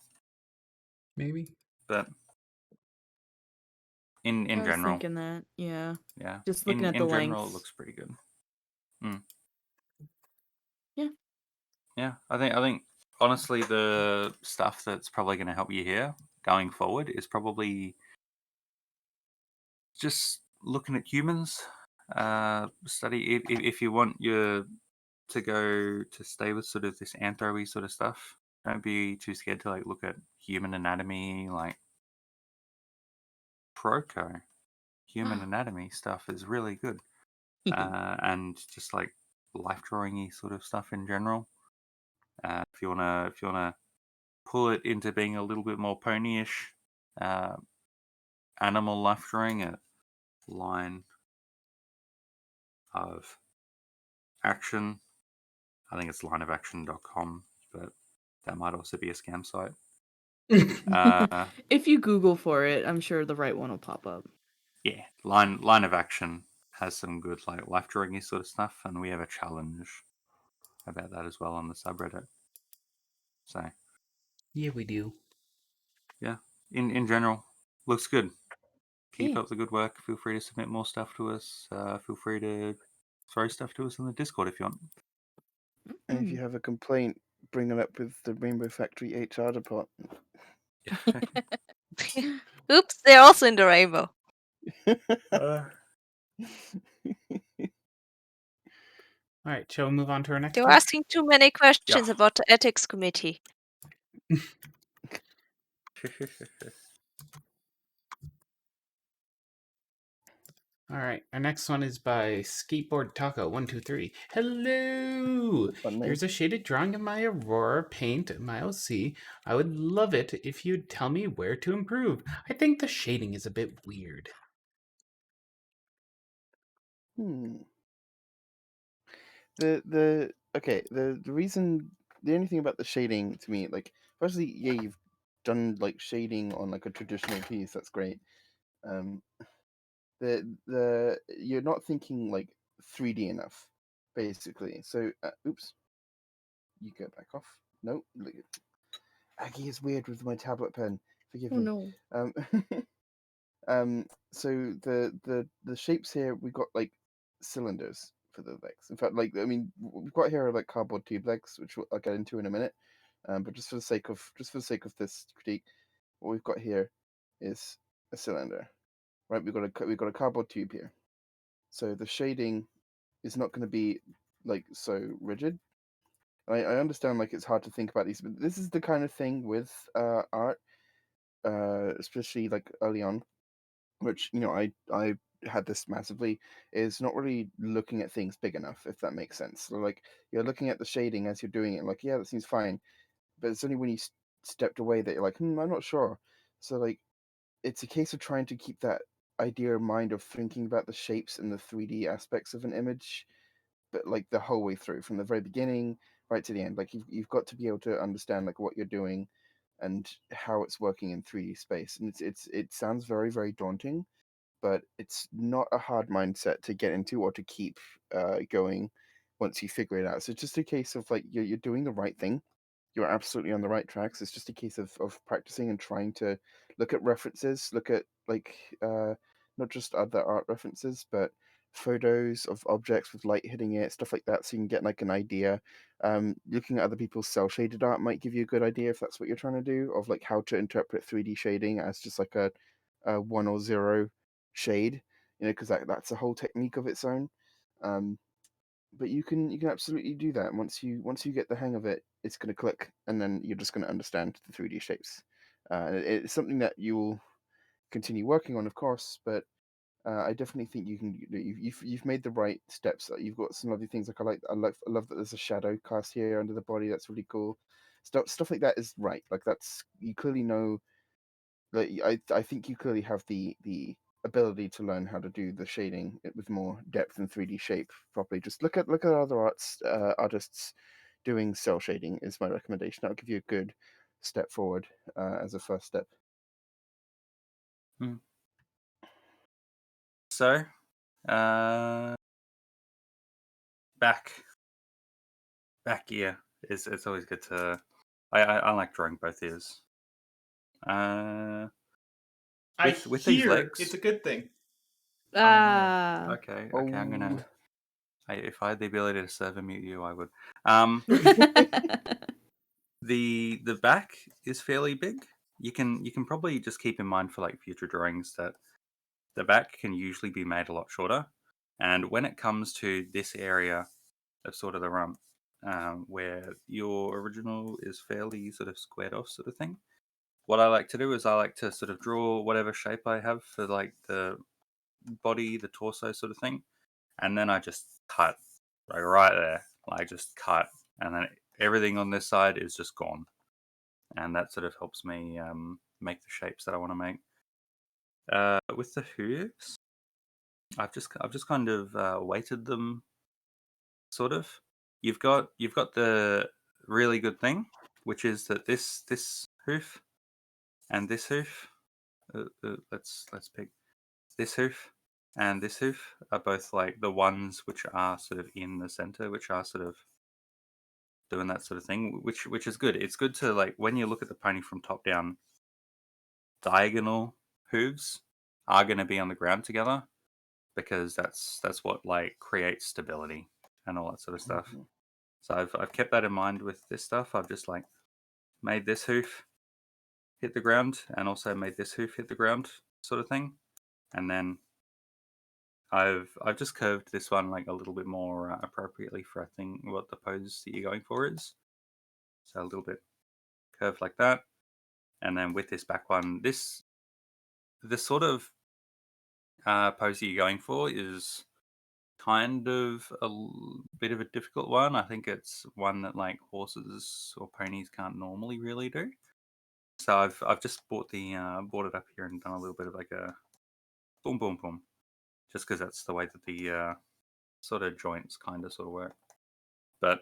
maybe. But in I was general, thinking that, yeah. yeah. Just looking In at the general, it lengths. looks pretty good. Yeah. Yeah, I think honestly the stuff that's probably going to help you here going forward is probably just looking at humans. Study if you want your to stay with sort of this anthro-y sort of stuff. Don't be too scared to like look at human anatomy, like Proco. Human anatomy stuff is really good, and just like life drawing-y sort of stuff in general. If you wanna pull it into being a little bit more ponyish, uh, animal life drawing, a line of action. I think it's lineofaction.com, but that might also be a scam site. If you Google for it, I'm sure the right one will pop up. Yeah, line of action has some good like life drawing sort of stuff, and we have a challenge about that as well on the subreddit. So Yeah, we do. yeah, in general, looks good. Keep Yeah. up the good work. Feel free to submit more stuff to us. Feel free to throw stuff to us in the Discord if you want. And if you have a complaint, bring it up with the Rainbow Factory HR department. Oops, they're also in the rainbow. All right, shall we move on to our next You're one? asking too many questions Yeah. about the ethics committee. All right, our next one is by Skateboard Taco 123. Hello! Fun name. Here's a shaded drawing of my Aurora paint, my OC. I would love it if you'd tell me where to improve. I think the shading is a bit weird. The reason, the only thing about the shading to me, like, firstly, yeah, you've done like shading on like a traditional piece. That's great. Um, the you're not thinking like 3D enough, basically. So, oops, you go back off. No, look, Aggie is weird with my tablet pen. Forgive Oh me. no. Um, so the shapes here, we got like cylinders for the legs. In fact, like, I mean, we've got here like cardboard tube legs, which I'll get into in a minute. But just for the sake of this critique, what we've got here is a cylinder, right? We've got a cardboard tube here. So the shading is not going to be like so rigid. I understand like it's hard to think about these, but this is the kind of thing with art, especially like early on, which I had this massively, is not really looking at things big enough, if that makes sense. So like you're looking at the shading as you're doing it, like, yeah, that seems fine, but it's only when you stepped away that you're like, I'm not sure. So like it's a case of trying to keep that idea in mind of thinking about the shapes and the 3D aspects of an image, but like the whole way through, from the very beginning right to the end. Like you've got to be able to understand like what you're doing and how it's working in 3D space. And it sounds very, very daunting, but it's not a hard mindset to get into or to keep going once you figure it out. So it's just a case of like you're doing the right thing. You're absolutely on the right tracks. It's just a case of practicing and trying to look at references, look at like not just other art references, but photos of objects with light hitting it, stuff like that, so you can get like an idea. Looking at other people's cell shaded art might give you a good idea if that's what you're trying to do, of like how to interpret 3D shading as just like a 1 or 0 shade, because that's a whole technique of its own. Um, but you can absolutely do that. Once you get the hang of it, it's going to click, and then you're just going to understand the 3D shapes. It's something that you will continue working on, of course, but I definitely think you've made the right steps. You've got some lovely things. I love that there's a shadow cast here under the body. That's really cool. Stuff like that is right. Like that's, you clearly know. Like I think you clearly have the ability to learn how to do the shading with more depth and 3D shape properly. Just look at other artists doing cell shading is my recommendation. That'll give you a good step forward as a first step. So, back ear is, it's always good to. I like drawing both ears. With these legs, it's a good thing. okay, Oh. I'm gonna. If I had the ability to servo mute you, I would. The back is fairly big. You can probably just keep in mind for like future drawings that the back can usually be made a lot shorter, and when it comes to this area of sort of the rump, where your original is fairly sort of squared off sort of thing, what I like to do is I like to sort of draw whatever shape I have for like the body, the torso sort of thing, and then I just cut like right there, like just cut, and then everything on this side is just gone, and that sort of helps me make the shapes that I want to make. With the hooves, I've just kind of weighted them, sort of. You've got the really good thing, which is that this hoof and this hoof. Let's pick this hoof and this hoof are both like the ones which are sort of in the center, which are sort of doing that sort of thing, which is good. It's good to, like, when you look at the pony from top down, diagonal hooves are going to be on the ground together, because that's what like creates stability and all that sort of stuff. Mhm. So I've kept that in mind with this stuff. I've just like made this hoof hit the ground and also made this hoof hit the ground, sort of thing, and then I've just curved this one like a little bit more appropriately for, I think, what the pose that you're going for is. So a little bit curved like that, and then with this back one, the sort of pose that you're going for is kind of a bit of a difficult one. I think it's one that like horses or ponies can't normally really do. So I've just brought it up here and done a little bit of like a boom boom boom, just because that's the way that the sort of joints kind of sort of work. But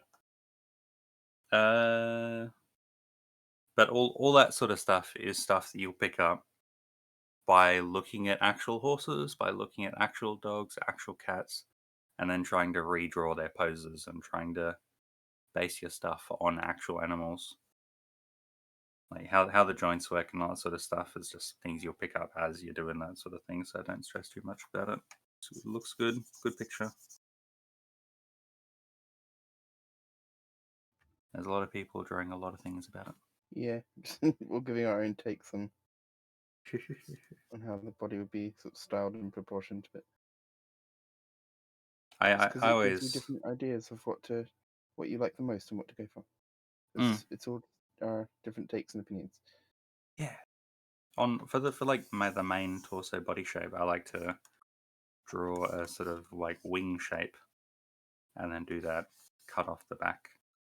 but all that sort of stuff is stuff that you'll pick up by looking at actual horses, by looking at actual dogs, actual cats, and then trying to redraw their poses and trying to base your stuff on actual animals. Like how the joints work and all that sort of stuff is just things you'll pick up as you're doing that sort of thing, so don't stress too much about it. So it looks good. Good picture. There's a lot of people drawing a lot of things about it. Yeah, we're giving our own takes on how the body would be sort of styled in proportion to it. Because I it gives you always different ideas of what you like the most and what to go for. It's all different takes and opinions. yeah for like the main torso body shape. I like to draw a sort of like wing shape, and then do that cut off the back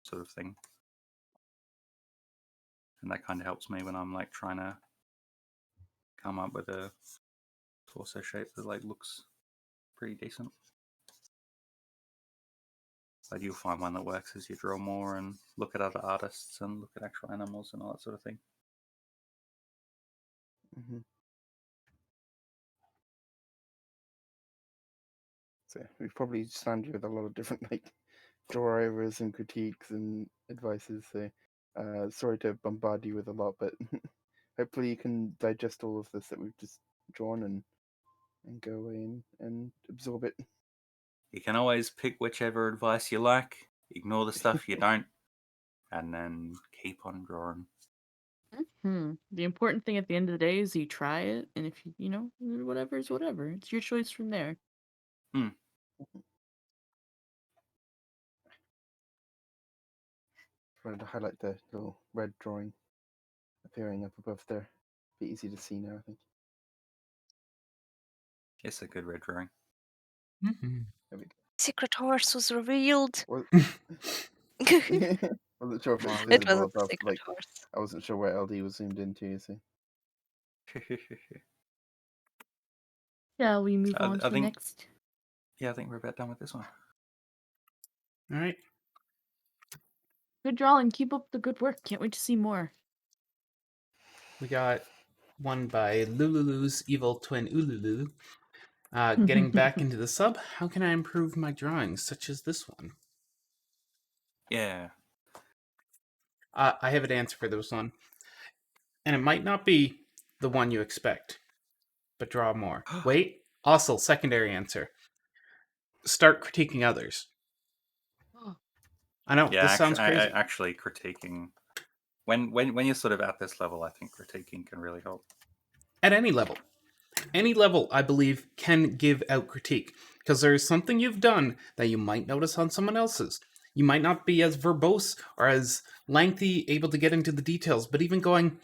sort of thing, and that kind of helps me when I'm like trying to come up with a torso shape that like looks pretty decent. But you'll find one that works as you draw more and look at other artists and look at actual animals and all that sort of thing. Mm-hmm. So we've probably slammed you with a lot of different like draw overs and critiques and advices. So sorry to bombard you with a lot, but hopefully you can digest all of this that we've just drawn and go away and absorb it. You can always pick whichever advice you like, ignore the stuff you don't, and then keep on drawing. The important thing at the end of the day is you try it, and if you know, whatever is whatever. It's your choice from there. Wanted to highlight the little red drawing appearing up above there. Be easy to see now, I think. It's a good red drawing. Mm-hmm. There we go. Secret horse was revealed. Wasn't sure if it was Wow. It visible wasn't a above. secret Like horse. I wasn't sure where LD was zoomed into. You see. Shall we move on to I the think, next? yeah, I think we're about done with this one. All right. Good drawing. Keep up the good work. Can't wait to see more. We got one by Lululu's evil twin Ululu. Getting back into the sub, how can I improve my drawings, such as this one? Yeah. I have an answer for this one. And it might not be the one you expect, but draw more. Wait, also, secondary answer. Start critiquing others. I know, Yeah, this sounds crazy. actually critiquing when you're sort of at this level, I think critiquing can really help. At any level. Any level, I believe, can give out critique. Because there is something you've done that you might notice on someone else's. You might not be as verbose or as lengthy, able to get into the details, but even going,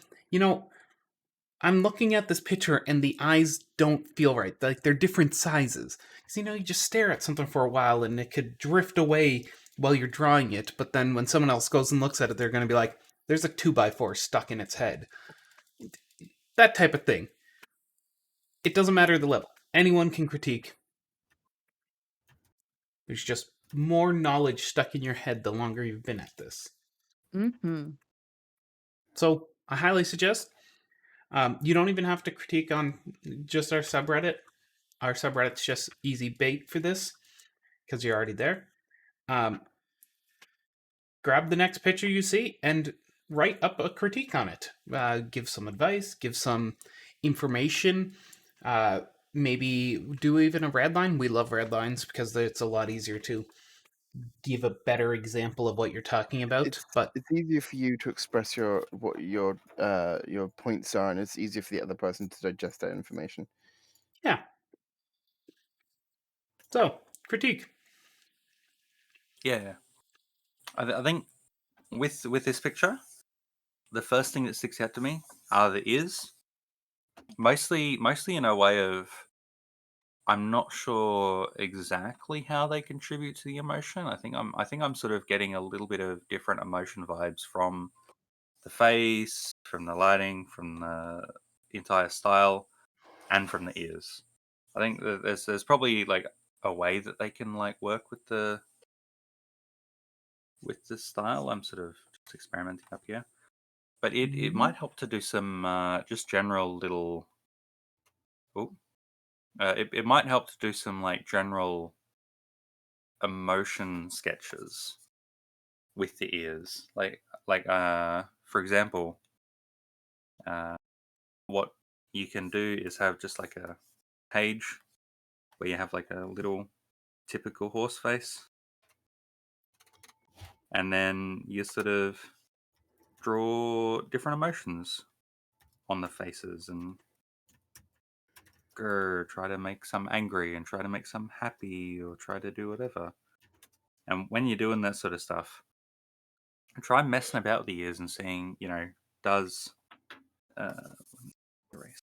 I'm looking at this picture and the eyes don't feel right. Like they're different sizes. Because, you just stare at something for a while and it could drift away while you're drawing it, but then when someone else goes and looks at it, they're going to be like, there's a 2x4 stuck in its head. That type of thing. It doesn't matter the level. Anyone can critique. There's just more knowledge stuck in your head the longer you've been at this. So I highly suggest you don't even have to critique on just our subreddit. Our subreddit's just easy bait for this because you're already there. Grab the next picture you see and write up a critique on it. Give some advice, give some information. Maybe do even a red line. We love red lines because it's a lot easier to give a better example of what you're talking about. But it's easier for you to express what your points are, and it's easier for the other person to digest that information. Yeah. So, critique. Yeah. I think with this picture, the first thing that sticks out to me are the ears. Mostly in a way of I'm not sure exactly how they contribute to the emotion. I think I'm sort of getting a little bit of different emotion vibes from the face, from the lighting, from the entire style, and from the ears. I think that there's probably like a way that they can like work with the with this style. I'm sort of just experimenting up here. But it might help to do some just general little... Oh, it might help to do some like general emotion sketches with the ears. For example, what you can do is have just like a page where you have like a little typical horse face, and then you sort of draw different emotions on the faces and try to make some angry and try to make some happy or try to do whatever. And when you're doing that sort of stuff, try messing about with the ears and seeing, does erase.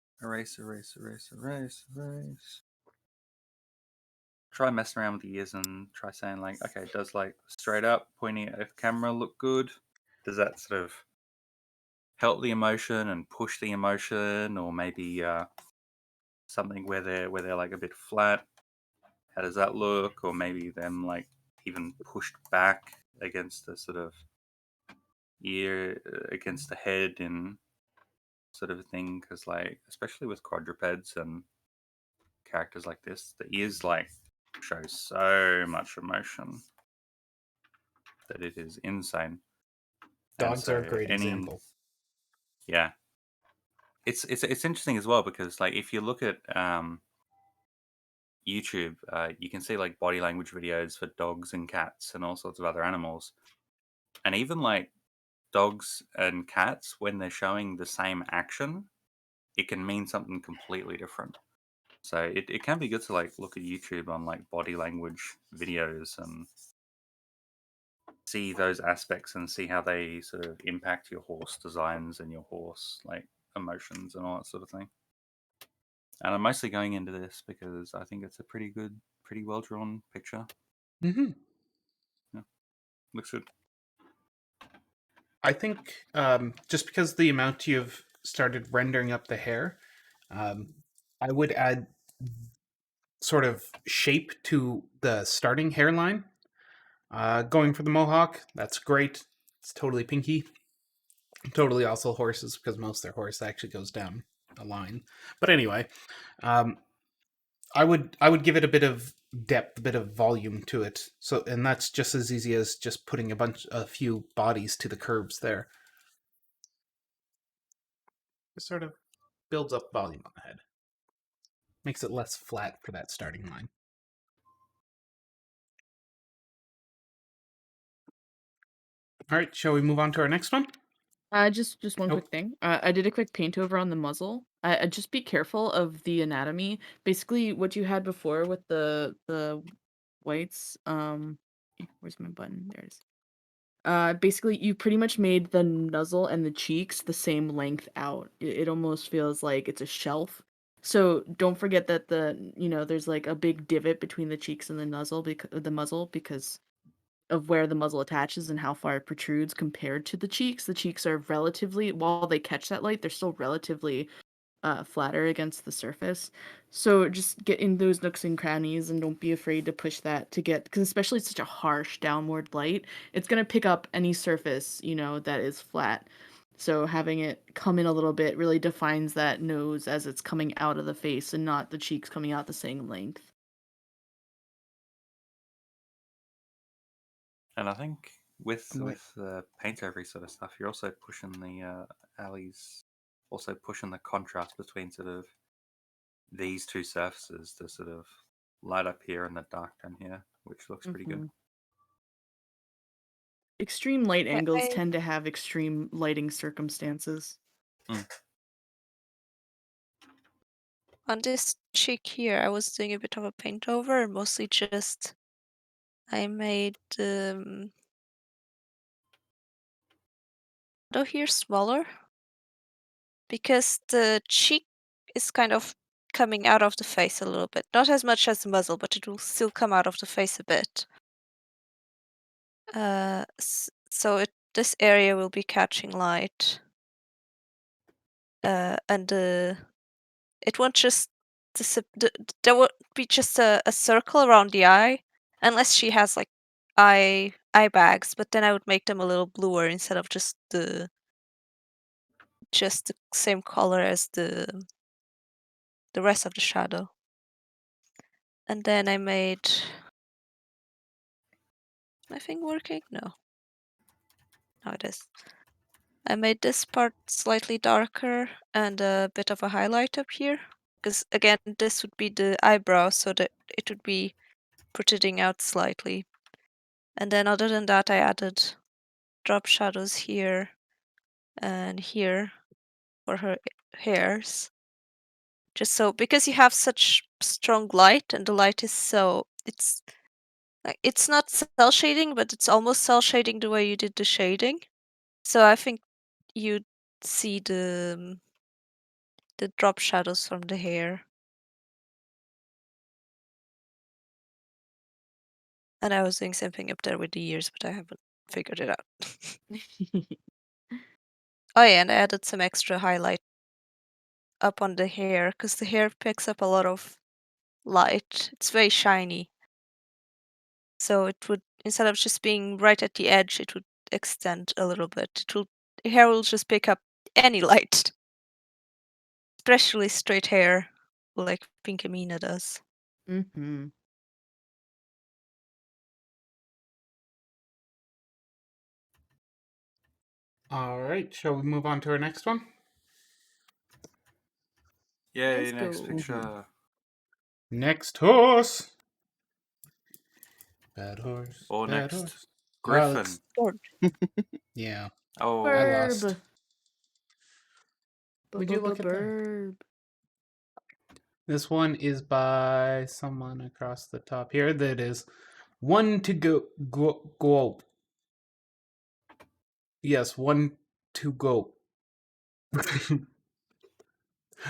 Try messing around with the ears and try saying like, okay, does like straight up pointing at a camera look good? Does that sort of help the emotion and push the emotion, or maybe something where they're like a bit flat? How does that look? Or maybe them like even pushed back against the sort of ear, against the head and sort of a thing. Because like, especially with quadrupeds and characters like this, the ears like show so much emotion that it is insane. Dogs are a great example. Yeah, it's interesting as well, because like if you look at YouTube, you can see like body language videos for dogs and cats and all sorts of other animals, and even like dogs and cats, when they're showing the same action, it can mean something completely different. So it can be good to like look at YouTube on like body language videos and see those aspects and see how they sort of impact your horse designs and your horse like emotions and all that sort of thing. And I'm mostly going into this because I think it's a pretty well drawn picture. Mm-hmm. Yeah, looks good. I think just because the amount you've started rendering up the hair, I would add sort of shape to the starting hairline. Going for the mohawk, that's great. It's totally pinky. Totally also horses, because most of their horse actually goes down a line. But anyway, I would give it a bit of depth, a bit of volume to it. So, and that's just as easy as just putting a few bodies to the curves there. It sort of builds up volume on the head. Makes it less flat for that starting line. All right, shall we move on to our next one? Just one Oh. quick thing. I did a quick paint over on the muzzle. Just be careful of the anatomy. Basically, what you had before with the whites. Where's my button? There it is. Basically, you pretty much made the muzzle and the cheeks the same length out. It almost feels like it's a shelf. So don't forget that there's like a big divot between the cheeks and the muzzle because of where the muzzle attaches and how far it protrudes compared to the cheeks. The cheeks are relatively, while they catch that light, they're still relatively flatter against the surface. So just get in those nooks and crannies and don't be afraid to push that to get, because especially it's such a harsh downward light, it's going to pick up any surface, that is flat. So having it come in a little bit really defines that nose as it's coming out of the face and not the cheeks coming out the same length. And I think with the paint over sort of stuff, you're also pushing the alleys, also pushing the contrast between sort of these two surfaces to sort of light up here and the dark down here, which looks pretty good. Extreme light Yeah, angles tend to have extreme lighting circumstances. on this cheek here, I was doing a bit of a paint over, and mostly just I made shadow here smaller because the cheek is kind of coming out of the face a little bit. Not as much as the muzzle, but it will still come out of the face a bit. So this area will be catching light, and it won't just there won't be just a circle around the eye, unless she has like eye bags, but then I would make them a little bluer instead of just the same color as the rest of the shadow. And then I made my thing working? No. No, it is. I made this part slightly darker and a bit of a highlight up here. Because again, this would be the eyebrow, so that it would be protruding out slightly. And then other than that, I added drop shadows here and here for her hairs. Just so, because you have such strong light and the light is so, it's not cell shading, but it's almost cell shading the way you did the shading. So I think you'd see the drop shadows from the hair. And I was doing something up there with the ears, but I haven't figured it out. Oh yeah, and I added some extra highlight up on the hair, because the hair picks up a lot of light. It's very shiny. So it would, instead of just being right at the edge, it would extend a little bit. The hair will just pick up any light. Especially straight hair, like Pinkamena does. Mm-hmm. All right, shall we move on to our next one? Yay, Let's next go. picture. Next horse. Bad horse. Or bad next horse. Griffin. Yeah, Oh, I lost. Burb. Would you look at that? Burb. This one is by someone across the top here. That is one to go. Yes, one to go.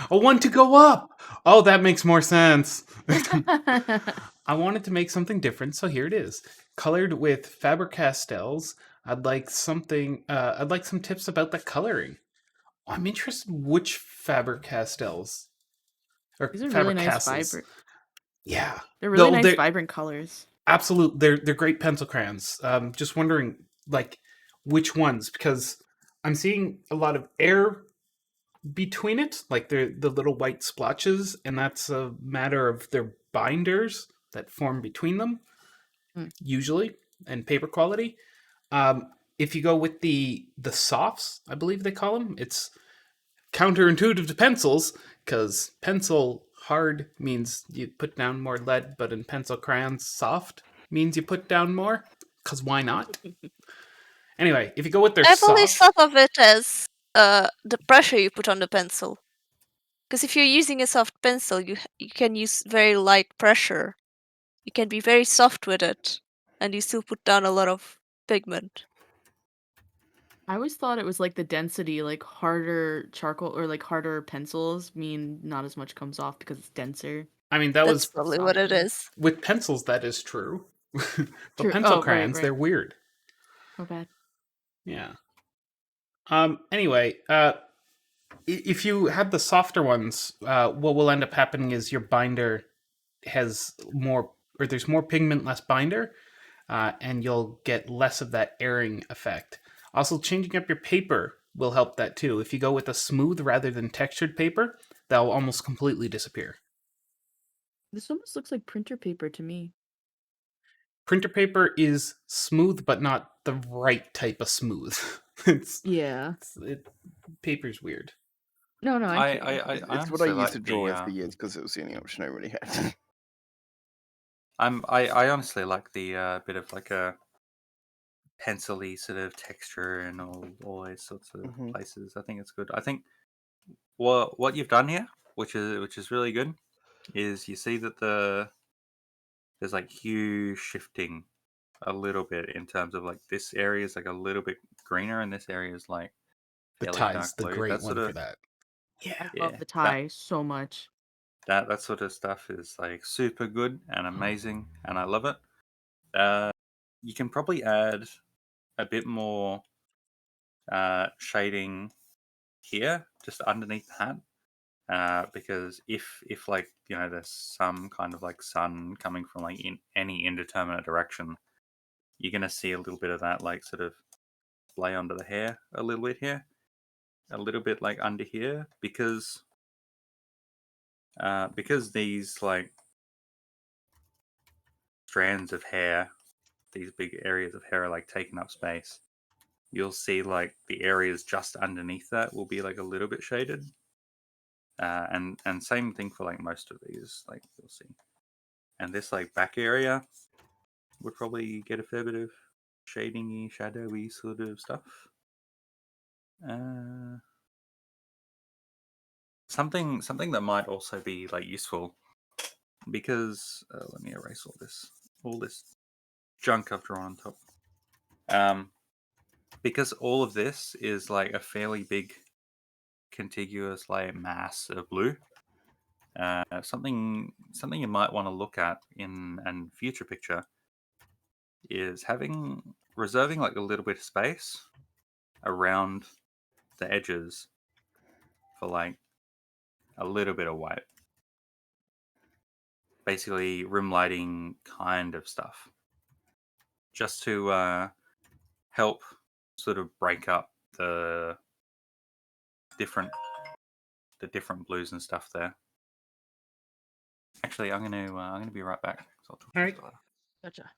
Oh, one to go up. Oh, that makes more sense. I wanted to make something different, so here it is. Colored with Faber-Castells. I'd like something. I'd like some tips about the coloring. I'm interested which Faber-Castells or These are really nice, Faber-Castles. vibrant. Yeah, They're really nice, they're vibrant colors. absolute. They're great pencil crayons. Just wondering, like, which ones, because I'm seeing a lot of air between it, like the little white splotches, and that's a matter of their binders that form between them, usually, and paper quality. If you go with the softs, I believe they call them, it's counterintuitive to pencils, because pencil hard means you put down more lead, but in pencil crayons, soft means you put down more, because why not? Anyway, if you go with their I've always soft, thought of it as the pressure you put on the pencil. Because if you're using a soft pencil, you can use very light pressure. You can be very soft with it, and you still put down a lot of pigment. I always thought it was like the density, like harder charcoal or like harder pencils mean not as much comes off because it's denser. I mean, that That's was probably what it softer. is. with pencils, that is true. But True. pencil Oh, crayons, right. they're weird. Oh, bad. Yeah. Anyway, if you had the softer ones, what will end up happening is your binder has more, or there's more pigment, less binder, and you'll get less of that airing effect. Also, changing up your paper will help that too. If you go with a smooth rather than textured paper, that will almost completely disappear. This almost looks like printer paper to me. Printer paper is smooth, but not the right type of smooth. Yeah. Paper's weird. No, I get you. I It's what I honestly used like to draw the over the years because it was the only option I really had. I honestly like the bit of like a pencil-y sort of texture and all those sorts of Mhm. places. I think it's good. I think what you've done here, which is really good, is you see that there's like hue shifting a little bit in terms of like this area is like a little bit greener and this area is like The fairly tie's dark the blue. great That sort one for of that. I yeah, love the tie so much. that sort of stuff is like super good and amazing, and I love it. You can probably add a bit more shading here, just underneath the hat, because if like there's some kind of like sun coming from like in any indeterminate direction, you're going to see a little bit of that, like, sort of lay under the hair a little bit here, a little bit like under here, because these like strands of hair, these big areas of hair are like taking up space. You'll see like the areas just underneath that will be like a little bit shaded, and same thing for like most of these, like you'll see. And this like back area would probably get a fair bit of shading-y, shadowy sort of stuff. Something that might also be like useful, because let me erase all this junk I've drawn on top. Because all of this is like a fairly big contiguous like mass of blue. Something you might want to look at in a future picture is reserving like a little bit of space around the edges for like a little bit of white. Basically rim lighting kind of stuff. Just to help sort of break up the different blues and stuff there. Actually, I'm gonna be right back. So I'll talk to you later. Gotcha.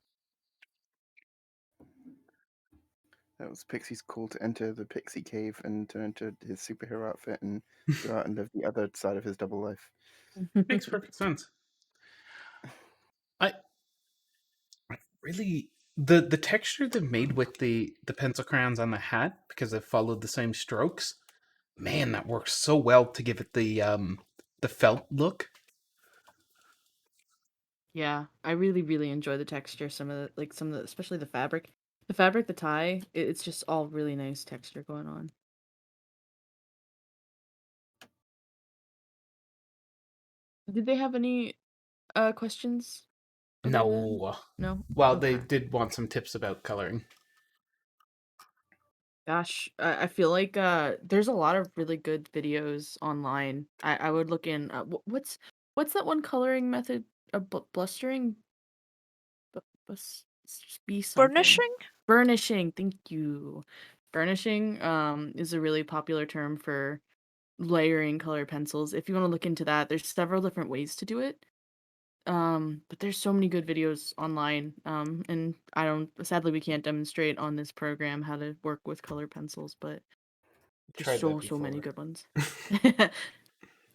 That was Pixie's call to enter the Pixie Cave and turn into his superhero outfit and go out and live the other side of his double life. Makes perfect sense. I really the texture they've made with the pencil crayons on the hat, because they've followed the same strokes. Man, that works so well to give it the felt look. Yeah, I really enjoy the texture. Some of the, especially the fabric. The tie, it's just all really nice texture going on. Did they have any questions? No. No? Well, Okay. they did want some tips about coloring. Gosh, I feel like there's a lot of really good videos online. I would look in what's that one coloring method? Blustering? Be something. Burnishing? Burnishing, thank you. Burnishing is a really popular term for layering colored pencils. If you want to look into that, there's several different ways to do it. But there's so many good videos online. And sadly we can't demonstrate on this program how to work with colored pencils, but there's so many good ones.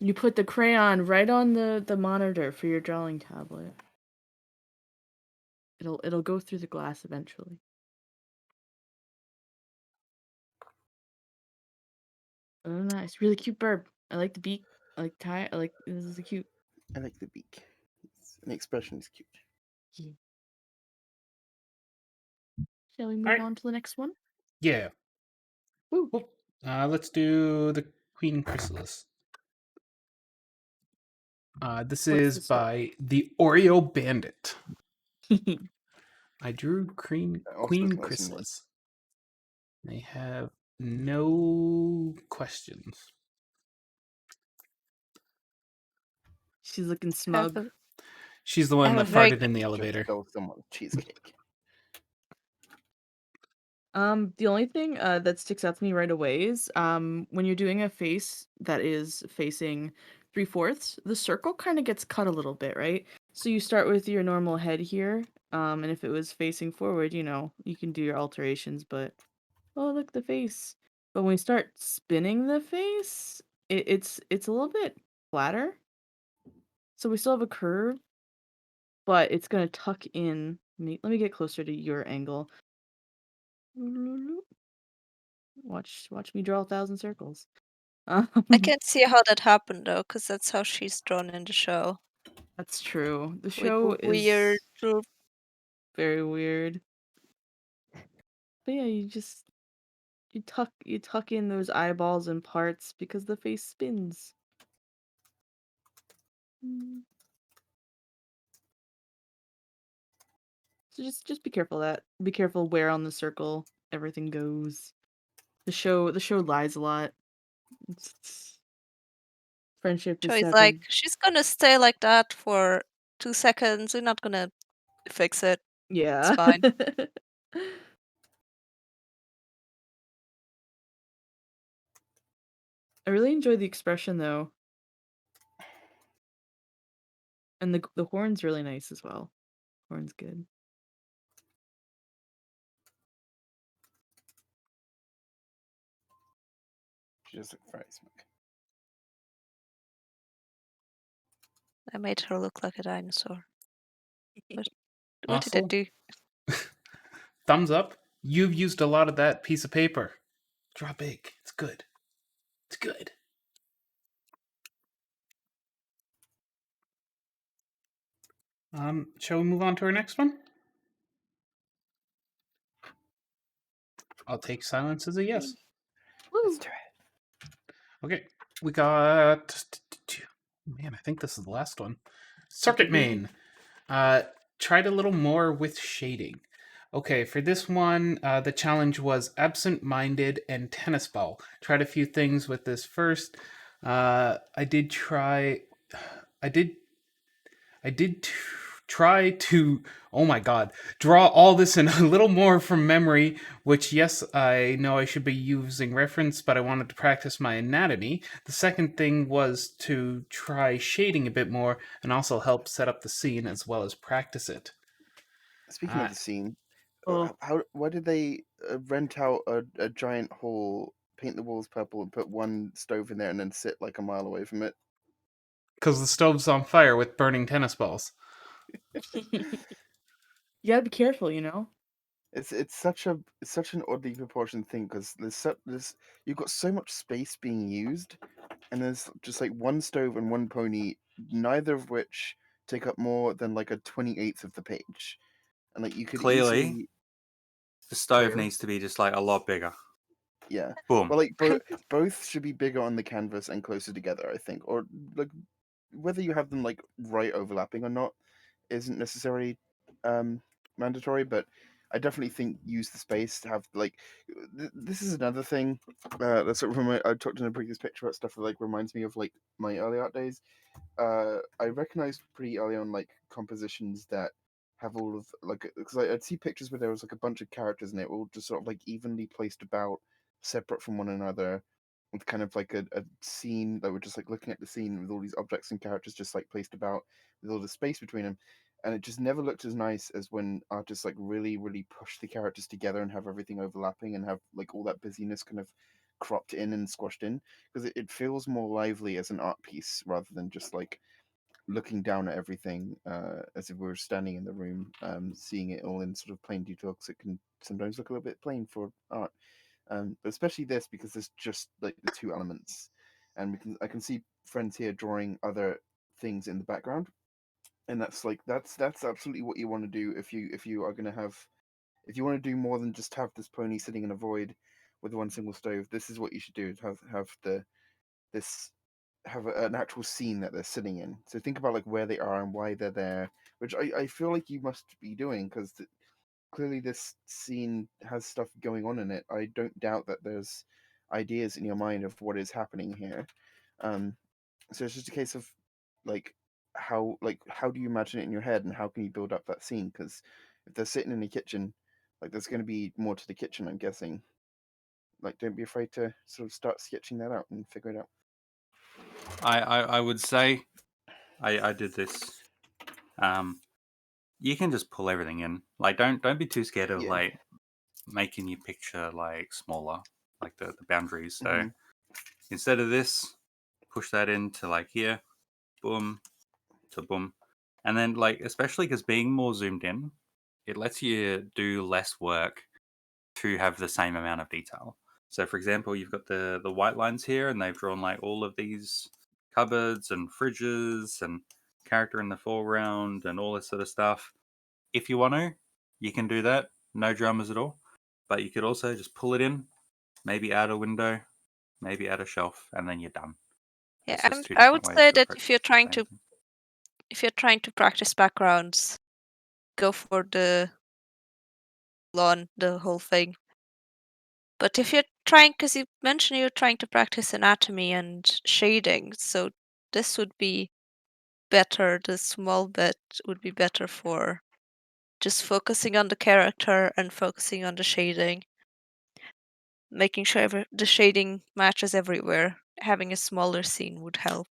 You put the crayon right on the monitor for your drawing tablet. It'll go through the glass eventually. Oh, nice. Really cute bird. I like the beak. I like the tie. This is cute. I like the beak. The expression is cute. Yeah. Shall we move Alright. on to the next one? Yeah. Woo. Let's do the Queen Chrysalis. This is by the Oreo Bandit. I drew Queen Chrysalis. They have no questions. She's looking smug. She's the one that farted in the elevator. Someone's cheesecake. The only thing that sticks out to me right away is when you're doing a face that is facing 3/4, the circle kind of gets cut a little bit, right? So you start with your normal head here, and if it was facing forward, you can do your alterations, but oh, look, the face. But when we start spinning the face, it's a little bit flatter. So we still have a curve, but it's gonna tuck in. Let me get closer to your angle. Watch me draw 1,000 circles. I can't see how that happened though, because that's how she's drawn in the show. That's true. The With show weird is little very weird. But yeah, you tuck in those eyeballs and parts because the face spins. So just be careful be careful where on the circle everything goes. The show lies a lot. It's friendship is choice. severed. Like, she's gonna stay like that for 2 seconds. We're not gonna fix it. Yeah. It's fine. I really enjoy the expression though, and the horn's really nice as well. Horn's good. She does look very smug. I made her look like a dinosaur. What did I Muzzle, do? thumbs up. You've used a lot of that piece of paper. Draw big. It's good. It's good. Shall we move on to our next one? I'll take silence as a yes. Let's Woo! do it. Okay, we got. Man, I think this is the last one. Circuit main. Tried a little more with shading. Okay, for this one, the challenge was absent-minded and tennis ball. Tried a few things with this first. I did try. I did try to, oh my god, draw all this in a little more from memory, which, yes, I know I should be using reference, but I wanted to practice my anatomy. The second thing was to try shading a bit more and also help set up the scene as well as practice it. Speaking Uh, of the scene, Oh, why did they rent out a giant hall, paint the walls purple, and put one stove in there, and then sit like a mile away from it? Because the stove's on fire with burning tennis balls. you gotta be careful, you know. It's such an oddly proportioned thing because there's you've got so much space being used, and there's just like one stove and one pony, neither of which take up more than like a 28th of the page, and like you could Clearly, easily the stove Clear. needs to be just like a lot bigger. yeah. Boom. Well, like both should be bigger on the canvas and closer together, I think, or like whether you have them like right overlapping or not isn't necessarily um, mandatory, but I definitely think use the space to have like this is another thing that's sort of I talked in a previous picture about stuff that like reminds me of like my early art days. I recognized pretty early on like compositions that have all of like because I'd see pictures where there was like a bunch of characters and it all just sort of like evenly placed about, separate from one another, with kind of like a scene that we're just like looking at the scene with all these objects and characters just like placed about with all the space between them, and it just never looked as nice as when artists like really push the characters together and have everything overlapping and have like all that busyness kind of cropped in and squashed in, because it feels more lively as an art piece rather than just like looking down at everything as if we were standing in the room, seeing it all in sort of plain detail, because it can sometimes look a little bit plain for art. But especially this because there's just like the two elements, and I can see friends here drawing other things in the background, and that's like that's absolutely what you want to do if you are going to have, if you want to do more than just have this pony sitting in a void with one single stove. This is what you should do: have this have an actual scene that they're sitting in. So think about like where they are and why they're there, which I feel like you must be doing because clearly this scene has stuff going on in it. I don't doubt that there's ideas in your mind of what is happening here. Um, so it's just a case of like how do you imagine it in your head and how can you build up that scene? Because if they're sitting in the kitchen, like there's going to be more to the kitchen, I'm guessing. Like don't be afraid to sort of start sketching that out and figure it out. I would say I did this. You can just pull everything in. Like don't be too scared of Yeah. like making your picture like smaller, like the boundaries. So Hmm. instead of this, push that into like here, boom to boom, and then like especially because being more zoomed in, it lets you do less work to have the same amount of detail. So for example, you've got the white lines here, and they've drawn like all of these cupboards and fridges and character in the foreground and all this sort of stuff. If you want to, you can do that. No dramas at all. But you could also just pull it in, maybe add a window, maybe add a shelf, and then you're done. Yeah, It's just two I would different ways say to that approach the same thing. if you're trying to practice backgrounds, go for the lawn, the whole thing. But if you're trying, because you mentioned you're trying to practice anatomy and shading, so this would be better. The small bit would be better for just focusing on the character and focusing on the shading, making sure the shading matches everywhere. Having a smaller scene would help.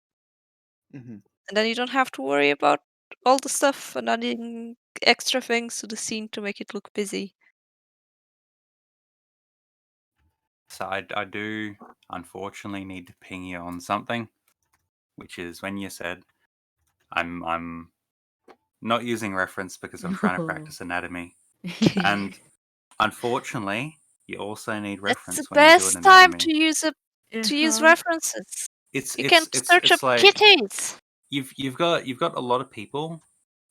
Mhm. And then you don't have to worry about all the stuff and adding extra things to the scene to make it look busy. So I do unfortunately need to ping you on something, which is when you said I'm not using reference because I'm trying to practice anatomy. And unfortunately, you also need It's the reference when you do an best time anatomy. to use references. It's You can it's search up it's like kitties. you've got a lot of people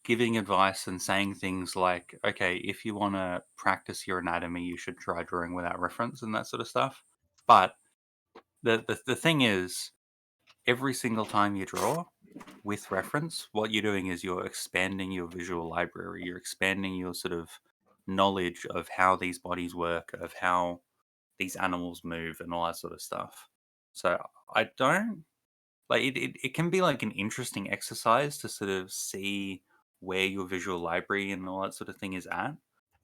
giving advice and saying things like, okay, if you want to practice your anatomy, you should try drawing without reference and that sort of stuff. But the thing is, every single time you draw with reference, what you're doing is you're expanding your visual library. You're expanding your sort of knowledge of how these bodies work, of how these animals move, and all that sort of stuff. So I don't like it can be like an interesting exercise to sort of see where your visual library and all that sort of thing is at.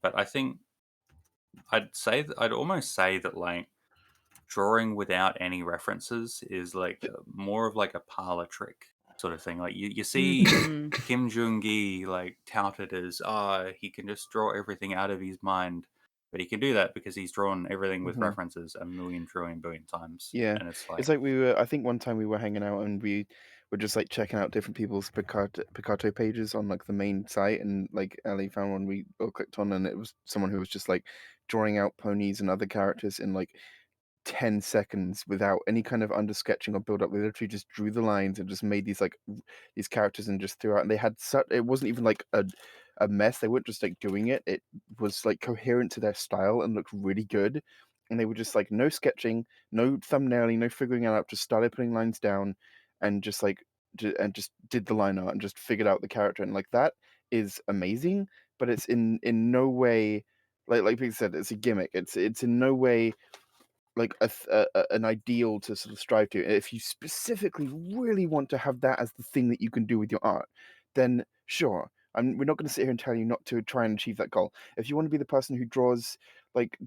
But I think I'd almost say that like drawing without any references is like more of like a parlor trick sort of thing. Like you see Kim Jong-gi like touted as he can just draw everything out of his mind, but he can do that because he's drawn everything with references a million trillion billion times. Yeah, And it's it's like like I think one time we were hanging out and we were just like checking out different people's Picato pages on like the main site, and like Ali found one we all clicked on, and it was someone who was just like drawing out ponies and other characters in like 10 seconds without any kind of undersketching or build up. They literally just drew the lines and just made these like these characters and just threw out. And they had such, it wasn't even like a mess. They weren't just like doing it. It was like coherent to their style and looked really good. And they were just like no sketching, no thumbnailing, no figuring it out. Just started putting lines down and just like and just did the line art and just figured out the character. And like that is amazing, but it's in no way like Pete said, it's a gimmick. It's in no way like an ideal to sort of strive to. If you specifically really want to have that as the thing that you can do with your art, then sure. We're not going to sit here and tell you not to try and achieve that goal. If you want to be the person who draws like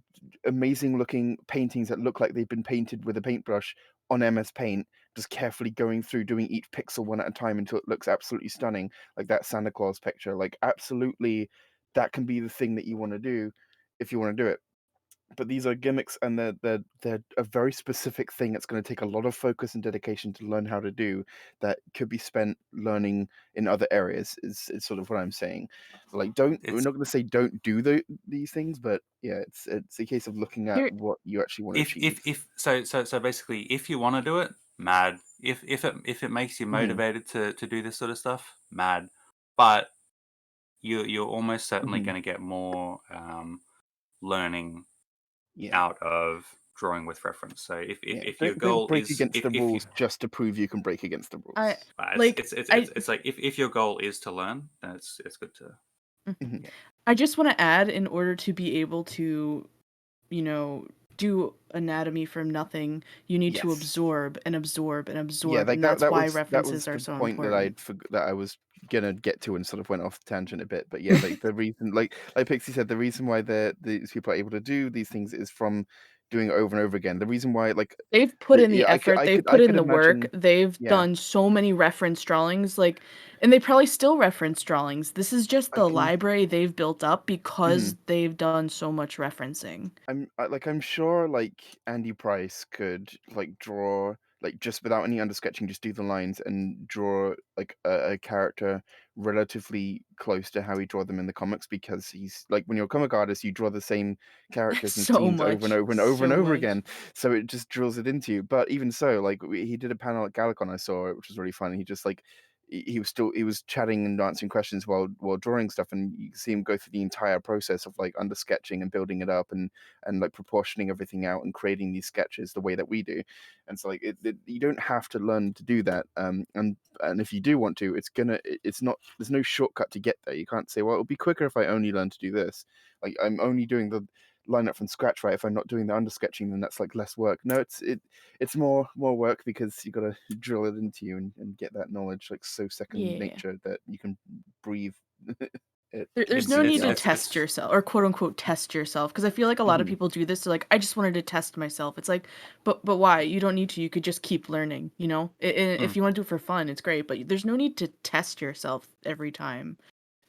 amazing looking paintings that look like they've been painted with a paintbrush on MS Paint, just carefully going through doing each pixel one at a time until it looks absolutely stunning, like that Santa Claus picture, like absolutely that can be the thing that you want to do if you want to do it. But these are gimmicks, and they're a very specific thing. It's going to take a lot of focus and dedication to learn how to do that could be spent learning in other areas. Is sort of what I'm saying. So like, we're it's not going to say don't do these things, but yeah, it's a case of looking at what you actually want to achieve. if so basically if you want to do it, mad. If it makes you motivated to do this sort of stuff, mad. But you're almost certainly going to get more learning Yeah, out of drawing with reference. So yeah. if your Don't goal break is against the if you rules just to prove you can break against the rules. it's like if your goal is to learn, then it's good to Mhm. I just want to add, in order to be able to, do anatomy from nothing, you need to Yes. absorb and absorb and Yeah, absorb, like and that's why that references was are the so point that important. that I was gonna get to and sort of went off tangent a bit. But yeah, like the reason, like Pixie said, the reason why these people are able to do these things is from doing it over and over again. The reason why, like, They've put in the yeah, effort, they've I put in could the work, imagine, they've yeah, done so many reference drawings, and they probably still reference drawings. This is just I the can. library they've built up Mhm. because they've done so much referencing. I'm sure like Andy Price could like draw like just without any undersketching, just do the lines and draw like a character relatively close to how he draw them in the comics, because he's like, when you're a comic artist, you draw the same characters and So scenes over and much, over and over and so over much. again, so it just drills it into you. But even so, like he did a panel at Galicon I saw, which was really fun. He just like he was chatting and answering questions while drawing stuff, and you see him go through the entire process of like under sketching and building it up and like proportioning everything out and creating these sketches the way that we do. And so like you don't have to learn to do that, and if you do want to, it's not, there's no shortcut to get there. You can't say, well, it'll be quicker if I only learn to do this, like I'm only doing the lineup from scratch, right? If I'm not doing the under sketching, then that's like less work. No, it's more work, because you got to drill it into you and get that knowledge like so second Yeah. nature that you can breathe. There's gives no you need to the test yourself, or quote unquote test yourself, because I feel like a lot of people do this. They're like, I just wanted to test myself. It's like, but why? You don't need to. You could just keep learning. You know, if you want to do it for fun, it's great. But there's no need to test yourself every time.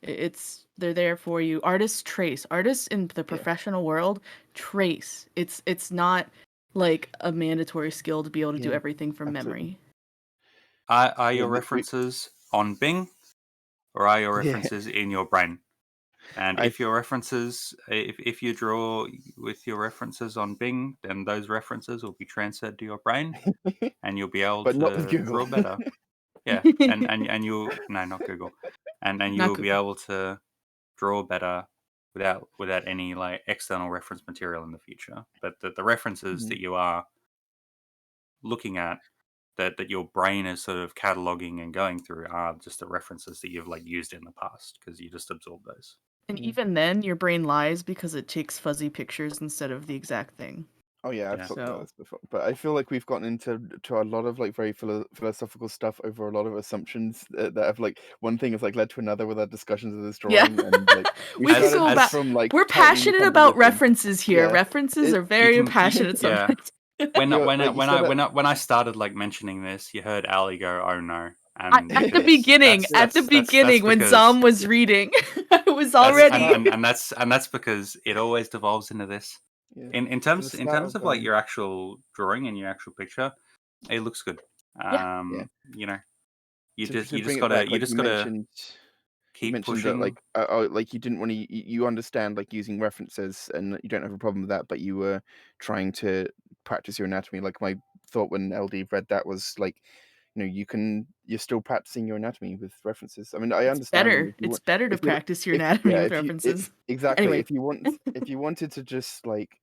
They're there for you. Artists trace. Artists in the professional world trace. It's not like a mandatory skill to be able to do Yeah, everything from absolutely. memory. Are Yeah, your references on Bing, or are your Yeah. references in your brain? And I if your references, if you draw with your references on Bing, then those references will be transferred to your brain, and you'll be able but not with to Google. draw better. Yeah, and you'll no, not Google, and Not you'll be Google. able to draw better without any like external reference material in the future. But the references that you are looking at, that your brain is sort of cataloging and going through, are just the references that you've like used in the past because you just absorbed those. And Yeah. even then, your brain lies because it takes fuzzy pictures instead of the exact thing. Oh yeah, I've Yeah. talked about So this before, but I feel like we've gotten into a lot of like very philosophical stuff over a lot of assumptions that have like one thing has like led to another with our discussions of this yeah, drawing, and like we we As started feel just bad. from like We're tightening passionate about composition. references here. Yeah, References are you very can passionate yeah. subject. When You know, when I- like you when said I it. when I started like mentioning this, you heard Ali go, "Oh no," At and the because beginning, that's when because Zom was reading, I was that's already. and that's because it always devolves into this. Yeah. In So the terms start of like your actual drawing and your actual picture, it looks good. Yeah. You know, you to just bring it back, you like just gotta you keep mentioned that pushing. like you didn't want to you understand like using references and you don't have a problem with that, but you were trying to practice your anatomy. Like my thought when LD read that was like, you're still practicing your anatomy with references. I mean, I It's understand better. if you It's want, better to if you practice your if anatomy yeah with if you it, references. exactly, Anyway, if you wanted to just like,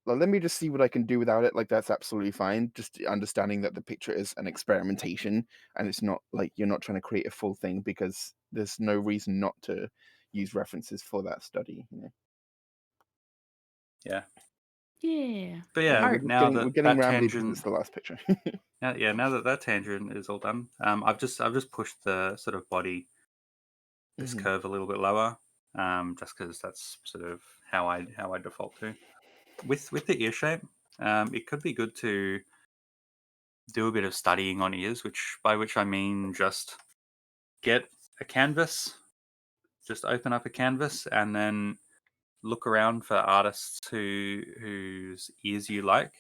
let me just see what I can do without it, like that's absolutely fine. Just understanding that the picture is an experimentation and it's not like you're not trying to create a full thing, because there's no reason not to use references for that study. Yeah, yeah. but But yeah, we're Art. just now getting that rambly because tangent, it's the last picture. now that tangent is all done, I've just pushed the sort of body, this Mhm. curve a little bit lower, just because that's sort of how I default to. With the ear shape, it could be good to do a bit of studying on ears, by which I mean just get a canvas, just open up a canvas, and then look around for artists whose ears you like,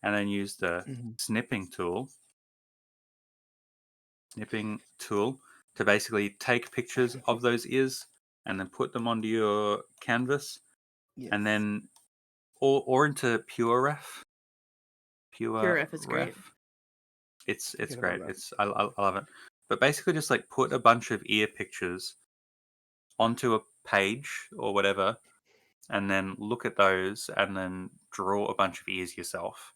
and then use the Mhm. snipping tool to basically take pictures of those ears and then put them onto your canvas, Yes. and then or into Pure F is great. ref. It's Forget about great. that. I love it. But basically, just like put a bunch of ear pictures onto a page or whatever, and then look at those, and then draw a bunch of ears yourself.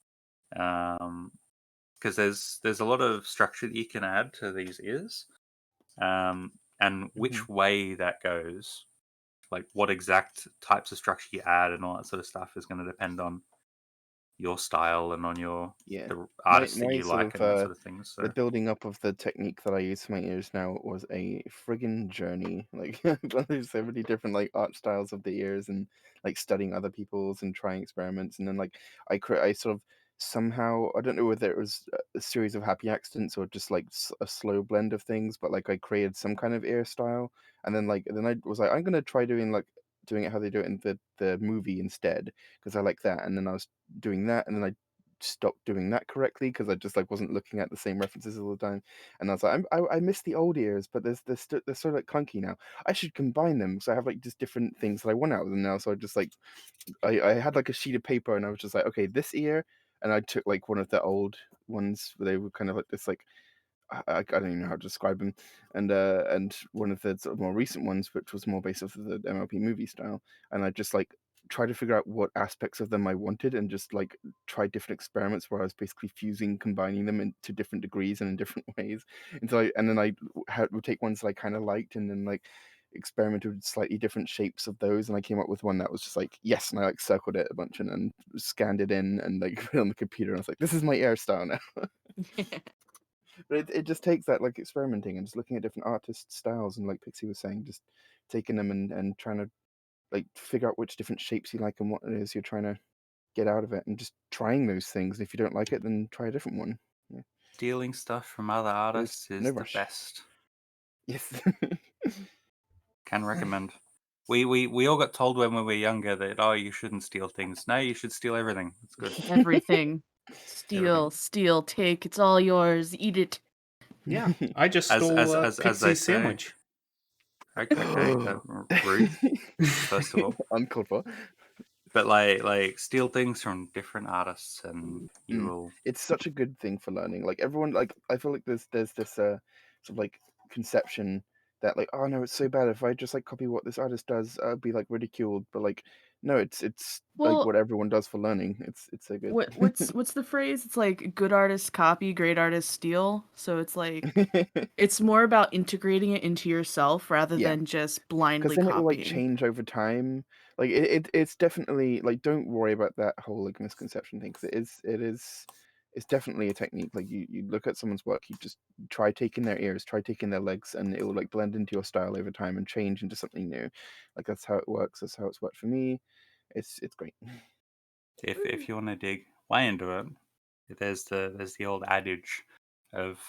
Because there's a lot of structure that you can add to these ears, and which way that goes, like what exact types of structure you add and all that sort of stuff, is going to depend on your style and on Yeah. the My artists that you sort like of and that sort of thing. the So building up of the technique that I use for my ears now was a friggin' journey. Like there's so many different like art styles of the ears, and like studying other people's and trying experiments, and then like I sort of somehow, I don't know whether it was a series of happy accidents or just like a slow blend of things, but like I created some kind of ear style, and then I was like, I'm gonna try doing it how they do it in the movie instead, because I like that. And then I was doing that, and then I stopped doing that correctly because I just like wasn't looking at the same references all the time. And I was like, I miss the old ears, but they're sort of like clunky now. I should combine them, so I have like just different things that I want out of them now. So I just like I had like a sheet of paper, and I was just like, okay, this ear, and I took like one of the old ones where they were kind of like this like, I don't even know how to describe them, and one of the sort of more recent ones, which was more based off of the MLP movie style, and I just like try to figure out what aspects of them I wanted, and just like try different experiments where I was basically combining them into different degrees and in different ways. And then I would take ones that I kind of liked, and then like experimented with slightly different shapes of those, and I came up with one that was just like yes, and I like circled it a bunch and then scanned it in and like put it on the computer, and I was like, this is my hairstyle now. But it just takes that like experimenting and just looking at different artist styles, and like Pixie was saying, just taking them and trying to like figure out which different shapes you like and what it is you're trying to get out of it, and just trying those things. If you don't like it, then try a different one. Yeah. Stealing stuff from other There's artists no is the rush. best. Yes. Can recommend. We all got told when we were younger that you shouldn't steal things. No, you should steal everything. It's good. Everything. Steal, take. It's all yours. Eat it. Yeah, I just As stole as they Pixie's say. sandwich. Okay, rude. First of all, Uncalled for. but like steal things from different artists, and you will. It's such a good thing for learning. Like everyone, like I feel like there's this sort of like conception that like, oh no, it's so bad if I just like copy what this artist does, I'll be like ridiculed. But like, no, it's like Well, what everyone does for learning. It's so good. what's the phrase? It's like good artists copy, great artists steal. So it's like it's more about integrating it into yourself rather Yeah. than just Because blindly then it will like copying. change over time. Like it's definitely like, don't worry about that whole like misconception thing, because it's definitely a technique. Like you look at someone's work, you just try taking their ears, try taking their legs, and it will like blend into your style over time and change into something new. Like that's how it works. That's how it's worked for me. It's great. If you want to dig way into it, there's the old adage of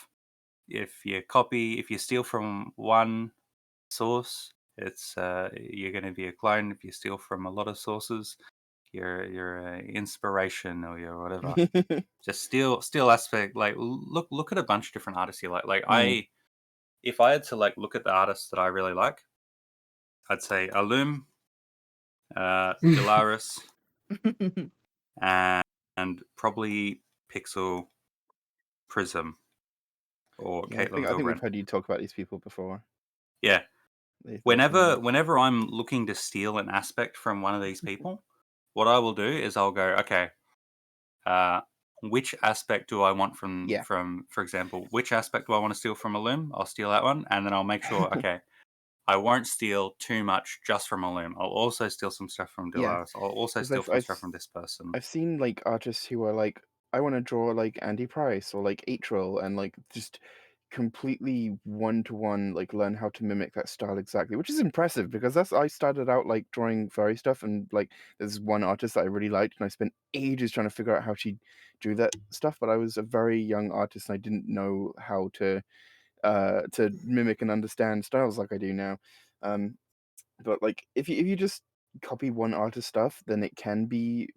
if you steal from one source, it's you're going to be a clone. If you steal from a lot of sources, you're an inspiration or you're whatever. Just steal aspect. Like look at a bunch of different artists you like. Like if I had to like look at the artists that I really like, I'd say Alum, Delaris, and probably Pixel, Prism, or Yeah, Caitlin I think we've Vilgren. heard you talk about these people before. Yeah. They've Whenever I'm looking to steal an aspect from one of these people, what I will do is I'll go, okay, which aspect do I want Yeah. from for example, which aspect do I want to steal from Illum? I'll steal that one, and then I'll make sure, okay, I won't steal too much just from Illum. I'll also steal some stuff from Yeah, Delaris. I'll also 'cause steal some stuff from this person. I've seen like artists who are like, I want to draw like Andy Price or like April, and like just completely one-to-one like learn how to mimic that style exactly, which is impressive, because I started out like drawing furry stuff, and like there's one artist that I really liked, and I spent ages trying to figure out how she drew that stuff, but I was a very young artist and I didn't know how to mimic and understand styles like I do now. But like if you just copy one artist stuff, then it can be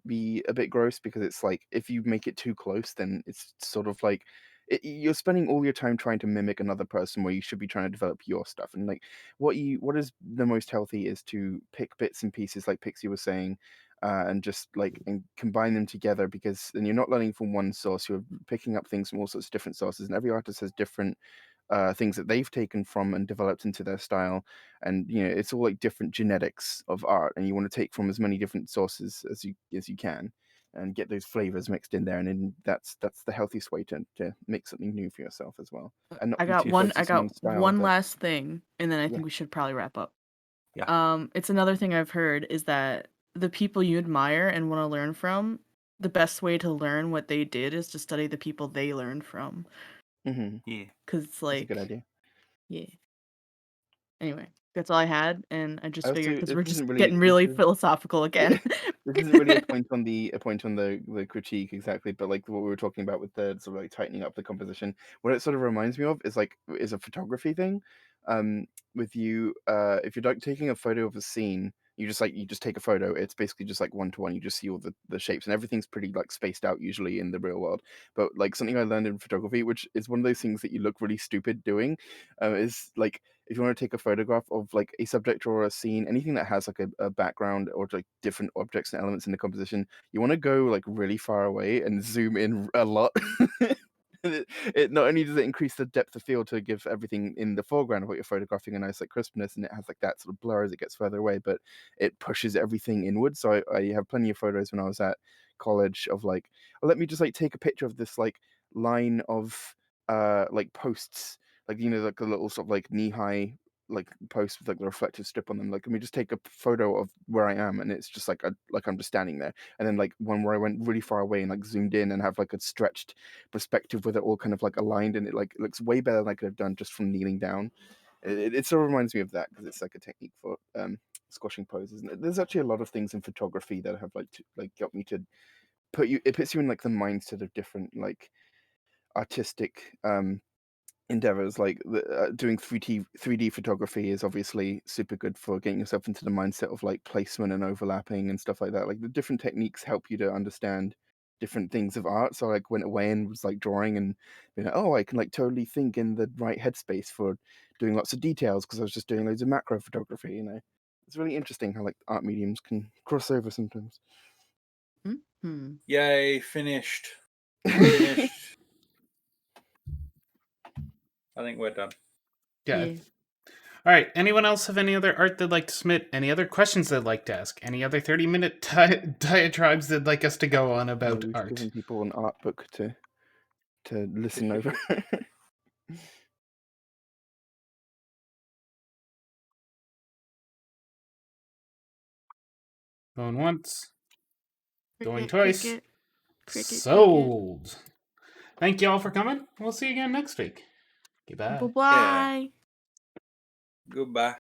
a bit gross, because it's like if you make it too close, then it's sort of like you're spending all your time trying to mimic another person where you should be trying to develop your stuff. And like what is the most healthy is to pick bits and pieces, like Pixie was saying, and just like and combine them together, because then you're not learning from one source, you're picking up things from all sorts of different sources, and every artist has different things that they've taken from and developed into their style. And it's all like different genetics of art, and you want to take from as many different sources as you can, and get those flavors mixed in there, and then that's the healthiest way to make something new for yourself as well, and not I be got too one focused I on one got style. one But last thing, and then I yeah. think we should probably wrap up. Yeah. It's another thing I've heard is that the people you admire and want to learn from, the best way to learn what they did is to study the people they learned from. Yeah, Because it's that's a good like, idea. yeah. Anyway, that's all I had, and I just figured because This we're just isn't really getting really philosophical again. this isn't really a point on the critique exactly, but like what we were talking about with the sort of like tightening up the composition, what it sort of reminds me of is a photography thing. With you, if you're like taking a photo of a scene, you just take a photo. It's basically just like one-to-one. You just see all the shapes, and everything's pretty like spaced out usually in the real world. But like something I learned in photography, which is one of those things that you look really stupid doing, is like, if you want to take a photograph of like a subject or a scene, anything that has like a background or like different objects and elements in the composition, you want to go like really far away and zoom in a lot. It not only does it increase the depth of field to give everything in the foreground of what you're photographing a nice like crispness, and it has like that sort of blur as it gets further away, but it pushes everything inward. So I have plenty of photos when I was at college of like, oh, let me just like take a picture of this like line of like posts, like like a little sort of like knee-high like posts with like the reflective strip on them. Like, let me just take a photo of where I am, and it's just like I'm just standing there. And then like one where I went really far away and like zoomed in and have like a stretched perspective with it all kind of like aligned, and it like looks way better than I could have done just from kneeling down. It sort of reminds me of that because it's like a technique for squashing poses. And there's actually a lot of things in photography that have got me to it puts you in like the mindset of different like artistic endeavors. Like doing 3D photography is obviously super good for getting yourself into the mindset of like placement and overlapping and stuff like that. Like the different techniques help you to understand different things of art. So I like went away and was like drawing and being like, oh, I can like totally think in the right headspace for doing lots of details because I was just doing loads of macro photography. It's really interesting how like art mediums can cross over sometimes. Mm-hmm. Yay, finished. Finished. I think we're done. Yeah. Yeah. All right. Anyone else have any other art they'd like to submit? Any other questions they'd like to ask? Any other 30-minute diatribes they'd like us to go on about We've art? given people an art book to listen over. Going once. Going Cricket, twice. cricket, cricket, Sold. Thank you all for coming. We'll see you again next week. Goodbye. Bye-bye. Goodbye.